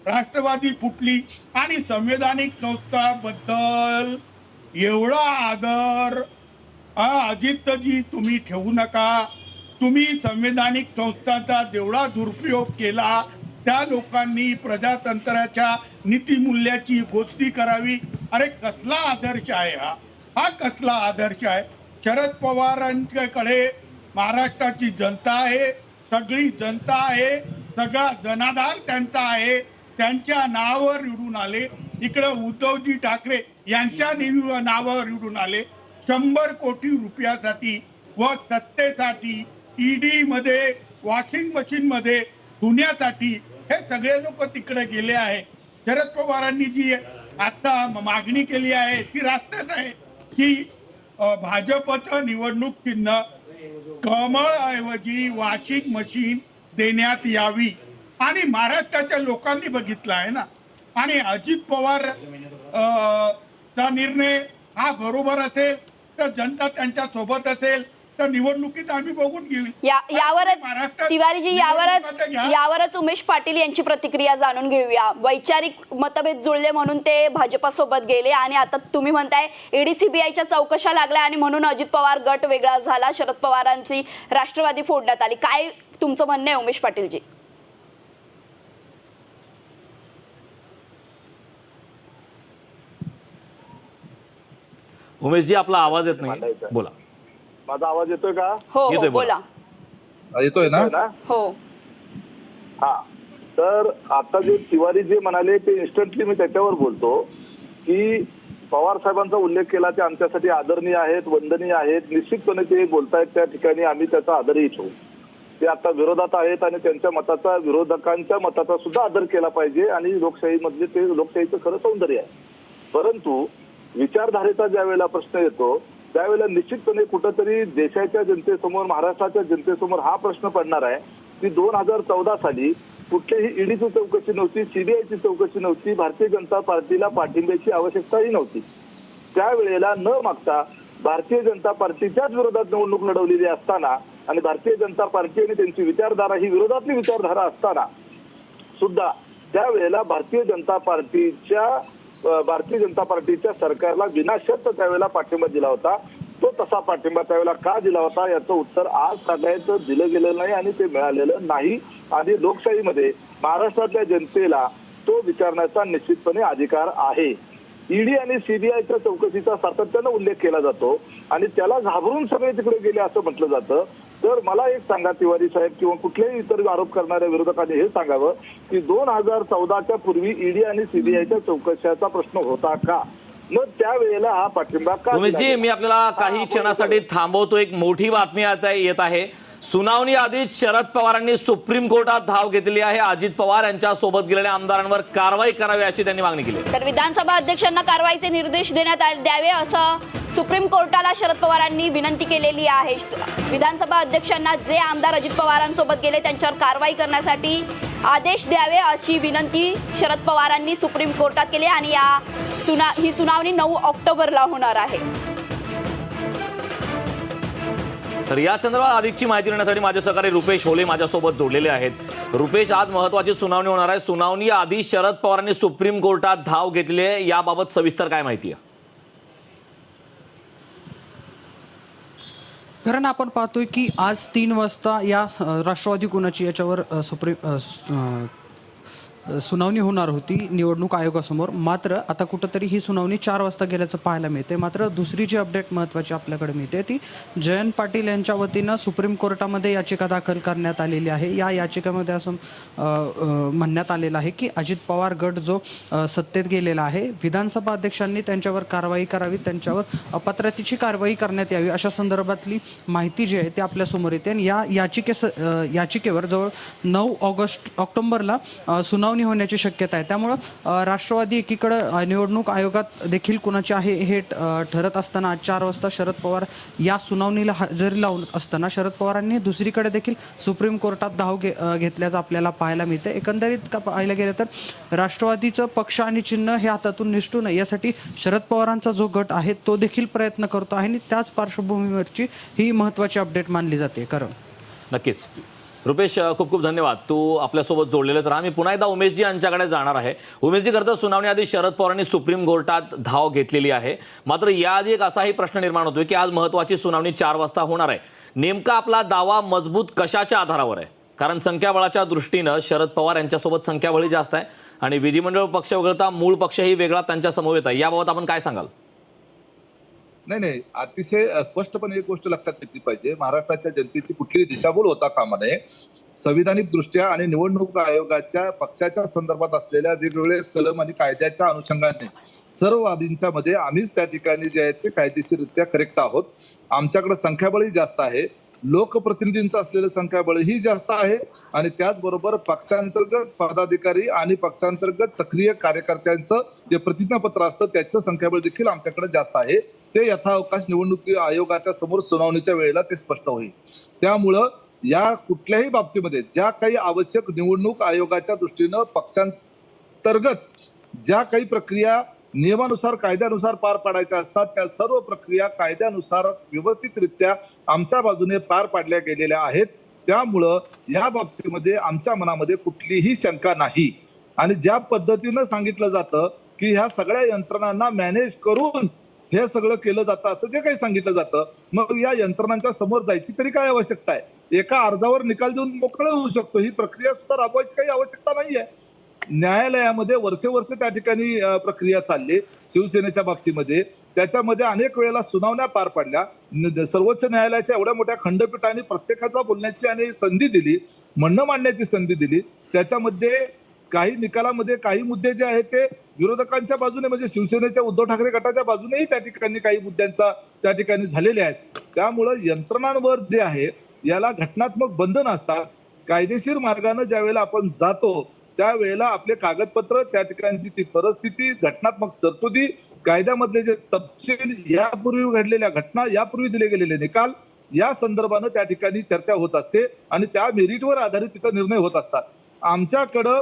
राष्ट्रवादी फुटली आणि संवैधानिक संस्थाबद्दल एवढा आदर अजितजी तुम्ही ठेवू नका. तुम्ही संवैधानिक संस्थांचा जेवढा दुरुपयोग केला त्या लोकांनी प्रजातंत्राच्या नीतिमूल्याची गोष्टी करावी. अरे कसला आदर्श आहे हा कसला आदर्श आहे? शरद पवारांच्याकडे महाराष्ट्राची जनता आहे, सगळी जनता आहे, सगळा जनाधार त्यांचा आहे, त्यांच्या नावावर निवडून आले. इकडं उद्धवजी ठाकरे यांच्या नावावर निवडून आले. 100 कोटी रुपयासाठी व सत्तेसाठी ईडी मध्ये वॉशिंग मशीन मध्ये धुण्यासाठी हे सगळे लोक तिकडे गेले आहे. शरद पवारांनी जी आता मागणी केली आहे ती रास्ताच आहे की भाजपचं निवडणूक चिन्ह कमळ ऐवजी वॉशिंग मशीन देण्यात यावी. आणि महाराष्ट्राच्या लोकांनी बघितलं आहे ना. आणि अजित पवार चा निर्णय हा बरोबर असेल तर जनता त्यांच्या सोबत असेल तर निवडणुकीत आम्ही बघून घेऊ. यावरच तिवारीजी यावरच उमेश पाटील यांची प्रतिक्रिया जाणून घेऊया. वैचारिक मतभेद जुळले म्हणून ते भाजपासोबत गेले आणि आता तुम्ही म्हणताय एडीसीबीआयच्या चौकशा लागल्या आणि म्हणून अजित पवार गट वेगळा झाला, शरद पवारांची राष्ट्रवादी फोडण्यात आली. काय तुमचं म्हणणं आहे उमेश पाटीलजी? उमेशजी आपला आवाज येत नाही, बोला. माझा आवाज येतोय का? हो बोला. येतोय ना? हो. हा, तर आता जे तिवारी जे म्हणाले ते इन्स्टंटली मी त्याच्यावर बोलतो की पवार साहेबांचा उल्लेख केला ते आमच्यासाठी आदरणीय आहेत, वंदनीय आहेत. निश्चितपणे ते बोलतायत त्या ठिकाणी आम्ही त्याचा आदरही ठेवू. ते आता विरोधात आहेत आणि त्यांच्या मताचा, विरोधकांच्या मताचा सुद्धा आदर केला पाहिजे आणि लोकशाहीमधले ते लोकशाहीचं खरं सौंदर्य आहे. परंतु विचारधारेचा ज्या वेळेला प्रश्न येतो त्यावेळेला निश्चितपणे कुठंतरी देशाच्या जनतेसमोर, महाराष्ट्राच्या जनतेसमोर हा प्रश्न पडणार आहे की 2014 साली कुठल्याही ईडीची चौकशी नव्हती, सीबीआयची चौकशी नव्हती, भारतीय जनता पार्टीला पाठिंब्याची आवश्यकताही नव्हती. त्यावेळेला न मागता भारतीय जनता पार्टीच्याच विरोधात निवडणूक लढवलेली असताना आणि भारतीय जनता पार्टी आणि त्यांची विचारधारा ही विरोधातली विचारधारा असताना सुद्धा त्यावेळेला भारतीय जनता पार्टीच्या सरकारला विनाशर्त त्यावेळेला पाठिंबा दिला होता. तो तसा पाठिंबा त्यावेळेला का दिला होता याचं उत्तर आज सांगायचं दिलं गेलं नाही आणि ते मिळालेलं नाही. आणि लोकशाहीमध्ये महाराष्ट्रातल्या जनतेला तो विचारण्याचा निश्चितपणे अधिकार आहे. ईडी आणि सीबीआयच्या चौकशीचा सातत्यानं उल्लेख केला जातो आणि त्याला घाबरून सगळे तिकडे गेले असं म्हटलं जातं. तर मला एक सांगा तिवारी साहेब किंवा कुठल्याही इतर आरोप करणाऱ्या विरोधकांनी हे सांगावं की 2014च्या पूर्वी ईडी आणि सीबीआयच्या चौकशीचा प्रश्न होता का? मग त्यावेळेला हा पाठिंबा का? उमेशजी, मी आपल्याला काही क्षणासाठी थांबवतो. एक मोठी बातमी आता येत आहे. सुनावणी आधीच शरद पवारांनी सुप्रीम कोर्टात धाव घेतली आहे. अजित पवार यांच्या सोबत गेलेल्या आमदारांवर कारवाई करावी अशी त्यांनी मागणी केली. तर विधानसभा अध्यक्षांना कारवाईचे निर्देश देण्यात द्यावे असं सुप्रीम कोर्टाला शरद पवारांनी विनंती केलेली आहे. विधानसभा अध्यक्षांना जे आमदार अजित पवारांसोबत गेले त्यांच्यावर कारवाई करण्यासाठी आदेश द्यावे अशी विनंती शरद पवारांनी सुप्रीम कोर्टात केली आणि ही सुनावणी 9 ऑक्टोबरला होणार आहे. तर या संदर्भात अधिकची माहिती देण्यासाठी माझे सहकारी रुपेश होले माझ्यासोबत जोडलेले आहेत. रुपेश, आज महत्त्वाची सुनावणी होणार आहे. सुनावणी आधी शरद पवारांनी सुप्रीम कोर्टात धाव घेतली आहे. याबाबत सविस्तर काय माहिती आहे? कारण आपण पाहतोय की आज 3 वाजता या राष्ट्रवादी कुणाची याच्यावर सुनावणी होणार होती निवडणूक आयोगासमोर. मात्र आता कुठंतरी ही सुनावणी 4 वाजता गेल्याचं पाहायला मिळते. मात्र दुसरी जी अपडेट महत्त्वाची आपल्याकडे मिळते ती जयंत पाटील यांच्या वतीनं सुप्रीम कोर्टामध्ये याचिका दाखल करण्यात आलेली आहे. या याचिकेमध्ये असं म्हणण्यात आलेलं आहे की अजित पवार गट जो सत्तेत गेलेला आहे, विधानसभा अध्यक्षांनी त्यांच्यावर कारवाई करावी, त्यांच्यावर अपात्रतेची कारवाई करण्यात यावी अशा संदर्भातली माहिती जी आहे ती आपल्यासमोर येते. आणि या याचिकेवर जवळ 9 ऑक्टोबरला सुनावणी होण्याची शक्यता आहे. त्यामुळं राष्ट्रवादी एकीकडे निवडणूक आयोगात देखील कुणाचे आहे हे ठरत असताना आज 4 वाजता शरद पवार या सुनावणीला हजेरी लावत असताना शरद पवारांनी दुसरीकडे देखील सुप्रीम कोर्टात धाव घेतल्याचं आपल्याला पाहायला मिळतं. एकंदरीत का पाहायला गेलं तर राष्ट्रवादीचं पक्ष आणि चिन्ह हे हातातून निसटू नये यासाठी शरद पवारांचा जो गट आहे तो देखील प्रयत्न करतो आहे आणि त्याच पार्श्वभूमीवरची ही महत्त्वाची अपडेट मानली जाते. कारण नक्कीच रुपेश, खूप खूप धन्यवाद. तू आपल्यासोबत जोडलेलंच राहा. मी पुन्हा एकदा उमेशजी यांच्याकडे जाणार आहे. उमेशजी, करता सुनावणी आधी शरद पवारांनी सुप्रीम कोर्टात धाव घेतलेली आहे. मात्र याआधी एक असाही प्रश्न निर्माण होतोय की आज महत्त्वाची सुनावणी 4 वाजता होणार आहे. नेमका आपला दावा मजबूत कशाच्या आधारावर आहे? कारण संख्याबळाच्या दृष्टीनं शरद पवार यांच्यासोबत संख्याबळी जास्त आहे आणि विधिमंडळ पक्ष वगळता मूळ पक्षही वेगळा त्यांच्या समवेत आहे. याबाबत आपण काय सांगाल? नाही, अतिशय स्पष्टपणे एक गोष्ट लक्षात घेतली पाहिजे. महाराष्ट्राच्या जनतेची कुठलीही दिशाभूल होता कामा नये. संविधानिक दृष्ट्या आणि निवडणूक आयोगाच्या पक्षाच्या संदर्भात असलेल्या वेगवेगळे कलम आणि कायद्याच्या अनुषंगाने सर्व बाबींच्या मध्ये आम्हीच त्या ठिकाणी जे आहेत ते कायदेशीररित्या करेक्ट आहोत. आमच्याकडे संख्याबळही जास्त आहे, लोकप्रतिनिधींचं असलेलं संख्याबळही जास्त आहे आणि त्याचबरोबर पक्षांतर्गत पदाधिकारी आणि पक्षांतर्गत सक्रिय कार्यकर्त्यांचं जे प्रतिज्ञापत्र असतं त्याचं संख्याबळ देखील आमच्याकडे जास्त आहे. ते यथाअवकाश निवडणूक आयोगाच्या समोर सुनावणीच्या वेळेला ते स्पष्ट होईल. त्यामुळं या कुठल्याही बाबतीमध्ये ज्या काही आवश्यक निवडणूक आयोगाच्या दृष्टीनं पक्षांतर्गत ज्या काही प्रक्रिया नियमानुसार कायद्यानुसार पार पाडायच्या असतात त्या सर्व प्रक्रिया कायद्यानुसार व्यवस्थितरित्या आमच्या बाजूने पार पाडल्या गेलेल्या आहेत. त्यामुळं या बाबतीमध्ये आमच्या मनामध्ये कुठलीही शंका नाही. आणि ज्या पद्धतीनं सांगितलं जातं की ह्या सगळ्या यंत्रणांना मॅनेज करून हे सगळं केलं जातं असं जे काही सांगितलं जातं, मग या यंत्रणांच्या समोर जायची तरी काय आवश्यकता आहे? एका अर्जावर निकाल देऊन मोकळं होऊ शकतो. ही प्रक्रिया सुद्धा राबवायची काही आवश्यकता नाहीये. न्यायालयामध्ये वर्षे त्या ठिकाणी प्रक्रिया चालली शिवसेनेच्या बाबतीमध्ये. त्याच्यामध्ये अनेक वेळेला सुनावण्या पार पडल्या. सर्वोच्च न्यायालयाच्या एवढ्या मोठ्या खंडपीठाने प्रत्येकाला बोलण्याची आणि संधी दिली, म्हणणं मांडण्याची संधी दिली. त्याच्यामध्ये काही निकालामध्ये काही मुद्दे जे आहेत ते विरोधकांच्या बाजूने म्हणजे शिवसेनेच्या उद्धव ठाकरे गटाच्या बाजूनेही त्या ठिकाणी काही मुद्द्यांचा त्या ठिकाणी झालेले आहेत. त्यामुळं यंत्रणांवर जे आहे याला घटनात्मक बंधन असतात. कायदेशीर मार्गाने ज्या वेळेला आपण जातो त्यावेळेला आपले कागदपत्र, त्या ठिकाणची ती परिस्थिती, घटनात्मक तरतुदी, कायद्यामधले जे तपशील, यापूर्वी घडलेल्या घटना, यापूर्वी दिले गेलेले निकाल, या संदर्भानं त्या ठिकाणी चर्चा होत असते आणि त्या मेरिटवर आधारित तिथं निर्णय होत असतात. आमच्याकडं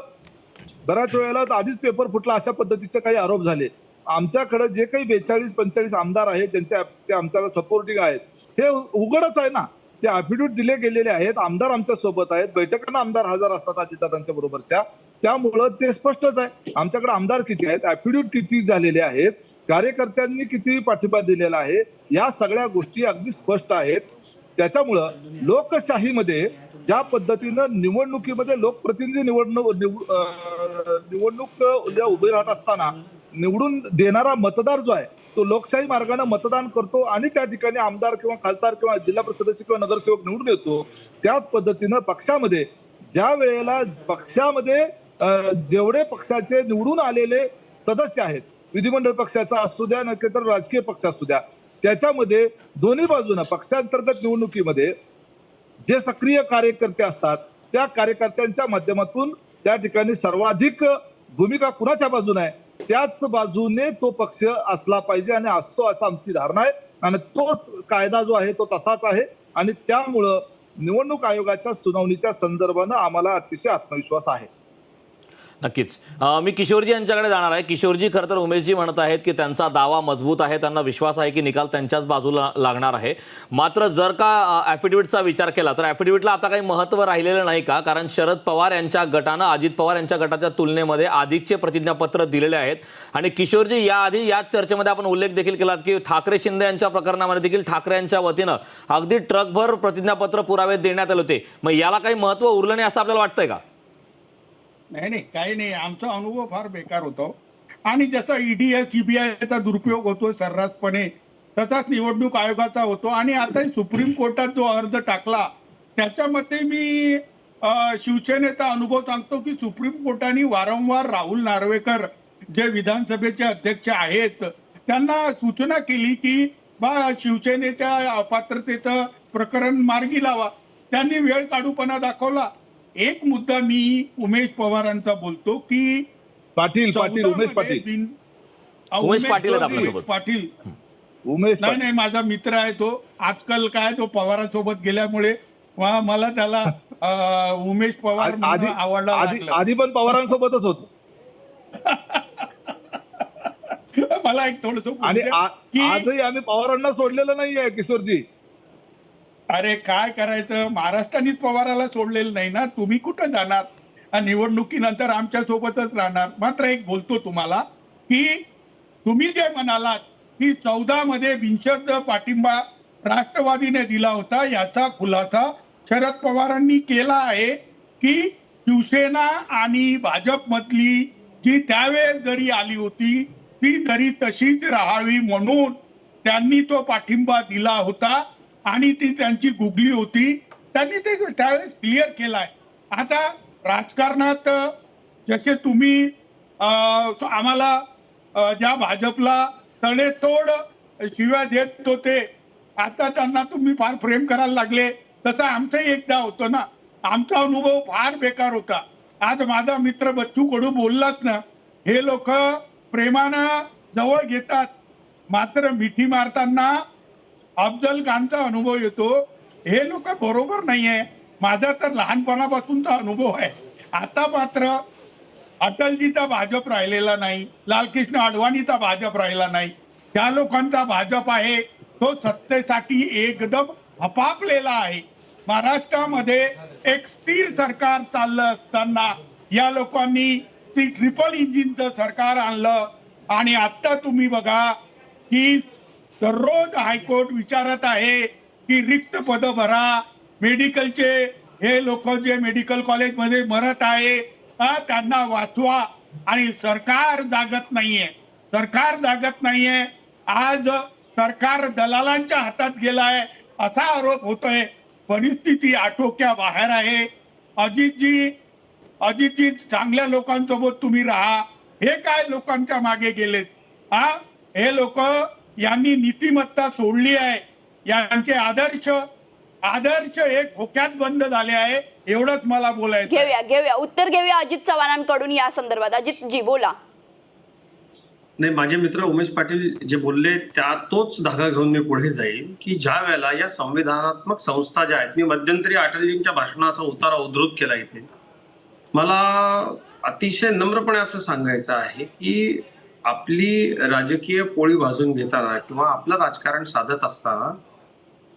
बऱ्याच वेळेला आधीच पेपर फुटला अशा पद्धतीचे काही आरोप झाले. आमच्याकडे जे काही 42-45 आमदार आहेत ते आमच्याकडे सपोर्टिंग आहेत, हे उघडच आहे ना. ते अफिडेव्हिट दिले गेलेले आहेत. आमदार आमच्या सोबत आहेत, बैठकांना आमदार हजर असतात अजितदादांच्या बरोबरच्या. त्यामुळं ते स्पष्टच आहे. आमच्याकडे आमदार किती आहेत, अफिडेव्हिट किती झालेले आहेत, कार्यकर्त्यांनी किती पाठिंबा दिलेला आहे, या सगळ्या गोष्टी अगदी स्पष्ट आहेत. त्याच्यामुळं लोकशाहीमध्ये ज्या पद्धतीनं निवडणुकीमध्ये लोकप्रतिनिधी निवडणूक उभे राहत असताना निवडून देणारा मतदार जो आहे तो लोकशाही मार्गाने मतदान करतो आणि त्या ठिकाणी आमदार किंवा खासदार किंवा जिल्हा परिषद सदस्य किंवा नगरसेवक निवडून येतो. त्याच पद्धतीनं पक्षामध्ये ज्या वेळेला पक्षामध्ये जेवढे पक्षाचे निवडून आलेले सदस्य आहेत, विधिमंडळ पक्षाचा असू द्या नक्की तर राजकीय पक्ष असू द्या, त्याच्यामध्ये दोन्ही बाजूनं पक्षांतर्गत निवडणुकीमध्ये जे सक्रिय कार्यकर्ते असतात त्या कार्यकर्त्यांच्या माध्यमातून त्या ठिकाणी सर्वाधिक भूमिका कुणाच्या बाजूने आहे त्याच बाजूने तो पक्ष असला पाहिजे आणि असतो असं आमची धारणा आहे. आणि तोच कायदा जो आहे तो तसाच आहे आणि त्यामुळं निवडणूक आयोगाच्या सुनावणीच्या संदर्भानं आम्हाला अतिशय आत्मविश्वास आहे. नक्कीच. मी किशोरजी यांच्याकडे जाणार आहे. किशोरजी, खरं तर उमेशजी म्हणत आहेत की त्यांचा दावा मजबूत आहे, त्यांना विश्वास आहे की निकाल त्यांच्याच बाजूला लागणार आहे. मात्र जर का ॲफिडेव्हिटचा विचार केला तर ॲफिडेव्हिटला आता काही महत्त्व राहिलेलं नाही का? कारण शरद पवार यांच्या गटानं अजित पवार यांच्या गटाच्या तुलनेमध्ये अधिकचे प्रतिज्ञापत्र दिलेले आहेत. आणि किशोरजी, याआधी याच चर्चेमध्ये आपण उल्लेख देखील केलात की ठाकरे शिंदे यांच्या प्रकरणामध्ये देखील ठाकरे यांच्या वतीनं अगदी ट्रकभर प्रतिज्ञापत्र पुरावे देण्यात आले होते. मग याला काही महत्त्व उरलं नाही असं आपल्याला वाटतंय का? नाही, काही नाही. आमचा अनुभव फार बेकार होतो आणि जसा ईडी सीबीआयचा दुरुपयोग होतो सर्रासपणे तसाच निवडणूक आयोगाचा होतो. आणि आता सुप्रीम कोर्टात जो अर्ज टाकला त्याच्यामध्ये मी शिवसेनेचा अनुभव सांगतो की सुप्रीम कोर्टाने वारंवार राहुल नार्वेकर जे विधानसभेचे अध्यक्ष आहेत त्यांना सूचना केली की बा शिवसेनेच्या अपात्रतेचं प्रकरण मार्गी लावा. त्यांनी वेळ काढूपणा दाखवला. एक मुद्दा मी उमेश पवारांचा बोलतो की उमेश पाटील उमेश पाटील आहेत आपल्यासोबत. उमेश नाही, माझा मित्र आहे तो. आजकाल काय तो पवारांसोबत गेल्यामुळे मला त्याला उमेश पवार आवडला. आधी पण पवारांसोबतच होतो. मला एक थोडस आणि आजही आम्ही पवारांना सोडलेलं नाहीये किशोरजी. अरे काय करायचं, महाराष्ट्रानेच पवाराला सोडलेलं नाही ना. तुम्ही कुठं जाणार, निवडणुकीनंतर आमच्या सोबतच राहणार. मात्र एक बोलतो तुम्हाला की तुम्ही जे म्हणालात की 14 मध्ये बिनशर्त पाठिंबा राष्ट्रवादीने दिला होता, याचा खुलासा शरद पवारांनी केला आहे की शिवसेना आणि भाजप मधली जी त्यावेळेस जरी आली होती ती जरी तशीच राहावी म्हणून त्यांनी तो पाठिंबा दिला होता आणि ती त्यांची गुगली होती. त्यांनी ते त्यावेळेस क्लिअर केलाय. आता राजकारणात जसे तुम्ही आम्हाला ज्या भाजपला तडेतोड शिव्या देत होते आता त्यांना तुम्ही फार प्रेम करायला लागले, तसं आमचंही एकदा होतं ना. आमचा अनुभव फार बेकार होता. आज माझा मित्र बच्चू कडू बोललाच ना, हे लोक प्रेमानं जवळ घेतात मात्र मिठी मारताना अफजल खानचा अनुभव येतो. हे लोक बरोबर नाहीये. माझा तर लहानपणापासूनचा अनुभव आहे. आता मात्र अटलजीचा भाजप राहिलेला नाही, लालकृष्ण अडवाणीचा भाजप राहिला नाही. त्या लोकांचा भाजप आहे तो सत्तेसाठी एकदम हपापलेला आहे. महाराष्ट्रामध्ये एक स्थिर सरकार चाललं असताना या लोकांनी ती ट्रिपल इंजिनचं सरकार आणलं. आणि आता तुम्ही बघा की दररोज हायकोर्ट विचारत आहे की रिक्त पद भरा. मेडिकलचे हे लोक जे मेडिकल कॉलेजमध्ये मरत आहे त्यांना वाचवा. आणि सरकार जागत नाहीये. आज सरकार दलालांच्या हातात गेलाय असा आरोप होतोय. परिस्थिती आटोक्याबाहेर आहे. अजितजी चांगल्या लोकांसोबत तुम्ही राहा. हे काय लोकांच्या मागे गेलेत? हे लोक यांनी नीतिमत्ता सोडली आहे. यांचे आदर्श एक खोक्यात बंद झाले आहे. एवढंच मला बोलायचं आहे. घेऊया उत्तर घेऊया अजित चव्हाणांकडून या संदर्भात. अजित जी बोला. नाही, माझे मित्र उमेश पाटील जे बोलले तोच धागा घेऊन मी पुढे जाईल की ज्या वेळेला या संविधानात्मक संस्था ज्या आहेत, मी मध्यंतरी अटलजींच्या भाषणाचा उतारा उद्धृत केला इथे, मला अतिशय नम्रपणे असं सांगायचं आहे की आपली राजकीय पोळी भाजून घेताना किंवा आपलं राजकारण साधत असताना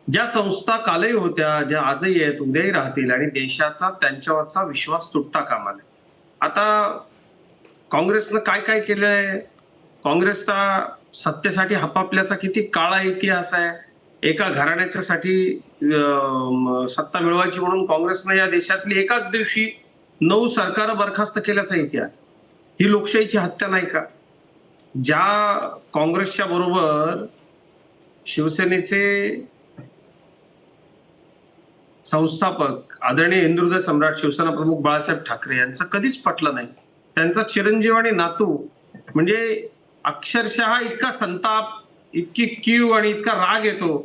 ज्या संस्था कालही होत्या, ज्या आजही आहेत, उद्याही राहतील आणि देशाचा त्यांच्यावरचा विश्वास तुटता कामा नये. आता काँग्रेसनं काय काय केलंय, काँग्रेसचा सत्तेसाठी हपापल्याचा किती काळा इतिहास आहे. एका घराण्याच्यासाठी सत्ता मिळवायची म्हणून काँग्रेसनं या देशातली एकाच दिवशी 9 सरकार बरखास्त केल्याचा इतिहास. ही लोकशाहीची हत्या नाही का? ज्या काँग्रेसच्या बरोबर शिवसेनेचे संस्थापक आदरणीय हिंदुहृदय सम्राट शिवसेना प्रमुख बाळासाहेब ठाकरे यांचं कधीच पटलं नाही. त्यांचा चिरंजीव आणि नातू म्हणजे अक्षरशः इतका संताप, इतकी कीव आणि इतका राग येतो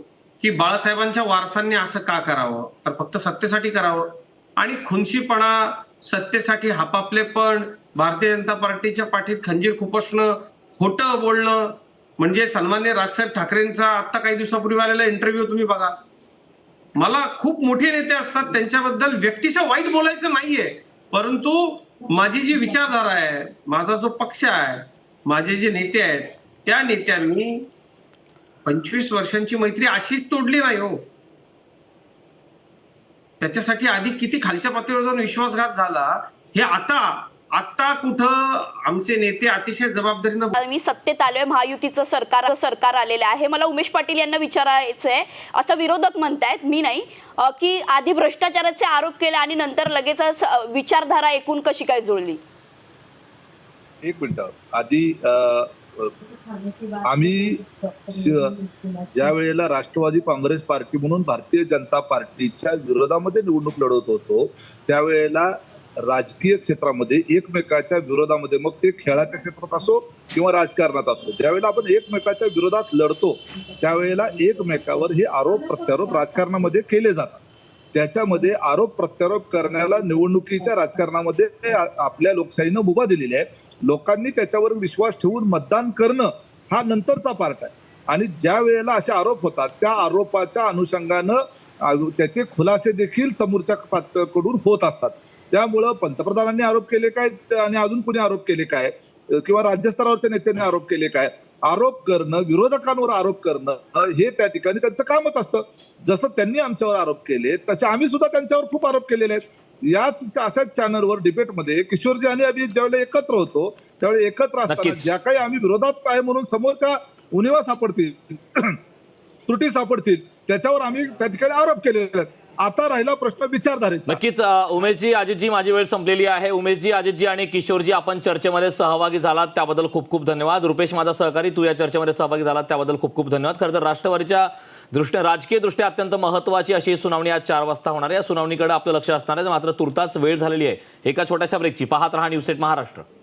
की बाळासाहेबांच्या वारसांनी असं का करावं, तर फक्त सत्तेसाठी करावं. आणि खुनशीपणा, सत्तेसाठी हापापलेपण, भारतीय जनता पार्टीच्या पाठीत खंजीर खुपसणं, खोटं बोलणं, म्हणजे सन्मान्य राजसाहेब ठाकरेंचा आता काही दिवसापूर्वी आलेला इंटरव्ह्यू तुम्ही बघा. मला खूप मोठे नेते असतात, त्यांच्याबद्दल व्यक्तिशः वाईट बोलायचं नाहीये, परंतु माझी जी विचारधारा आहे, माझा जो पक्ष आहे, माझे जे नेते आहेत, त्या नेत्यांनी 25 वर्षांची मैत्री अशीच तोडली नाही हो. त्याच्यासाठी आधी किती खालच्या पातळीवर जाऊन विश्वासघात झाला, हे आता कुठं आमचे नेते अतिशय जबाबदारीनं. मी सत्तेत आलोय, महायुतीचं सरकार आलेलं आहे. मला उमेश पाटील यांना विचारायचंय, असं विरोधक म्हणतायत, मी नाही, की आधी भ्रष्टाचाराचे आरोप केले आणि नंतर लगेचच विचारधारा एकूण कशी काय जुळली? एक मिनिट आधी आम्ही ज्या वेळेला राष्ट्रवादी काँग्रेस पार्टी म्हणून भारतीय जनता पार्टीच्या विरोधामध्ये निवडणूक लढवत होतो, त्यावेळेला राजकीय क्षेत्रामध्ये एकमेकाच्या विरोधामध्ये, मग ते खेळाच्या क्षेत्रात असो किंवा राजकारणात असो, ज्यावेळेला आपण एकमेकाच्या विरोधात लढतो त्यावेळेला एकमेकावर हे आरोप प्रत्यारोप राजकारणामध्ये केले जातात. त्याच्यामध्ये आरोप प्रत्यारोप करण्याला निवडणुकीच्या राजकारणामध्ये आपल्या लोकशाहीनं मुभा दिलेली आहे. लोकांनी त्याच्यावर विश्वास ठेवून मतदान करणं हा नंतरचा पार्ट आहे. आणि ज्या वेळेला असे आरोप होतात त्या आरोपाच्या अनुषंगानं त्याचे खुलासे देखील समोरच्या पातळीकडून होत असतात. त्यामुळं पंतप्रधानांनी आरोप केले काय आणि अजून कोणी आरोप केले काय किंवा राज्यस्तरावरच्या नेत्यांनी आरोप केले काय, आरोप करणं, विरोधकांवर आरोप करणं हे त्या ठिकाणी त्यांचं कामच असतं. जसं त्यांनी आमच्यावर आरोप केले तसे आम्ही सुद्धा त्यांच्यावर खूप आरोप केलेले आहेत. याच अशाच चॅनलवर डिबेटमध्ये किशोरजी आणि आम्ही ज्यावेळेला एकत्र होतो त्यावेळेला एकत्र असताना ज्या काही आम्ही विरोधात आहे म्हणून समोरच्या उणिवा सापडतील, त्रुटी सापडतील, त्याच्यावर आम्ही त्या ठिकाणी आरोप केलेले आहेत. आता राहिला प्रश्न विचारधारेचा. नक्कीच उमेशजी, अजितजी, माझी वेळ संपलेली आहे. उमेशजी, अजितजी आणि किशोरजी, आपण चर्चेमध्ये सहभागी झालात त्याबद्दल खूप खूप धन्यवाद. रुपेश, माझा सहकारी, तू या चर्चेमध्ये सहभागी झालात त्याबद्दल खूप खूप धन्यवाद. खरं तर राष्ट्रवादीच्या दृष्टीने राजकीय दृष्ट्या अत्यंत महत्त्वाची अशी सुनावणी आज 4 वाजता होणार आहे. या सुनावणीकडे आपलं लक्ष असणार आहे, मात्र तुर्तास वेळ झालेली आहे. एका छोट्याशा ब्रेकची. पाहत रहा न्यूज 8 महाराष्ट्र.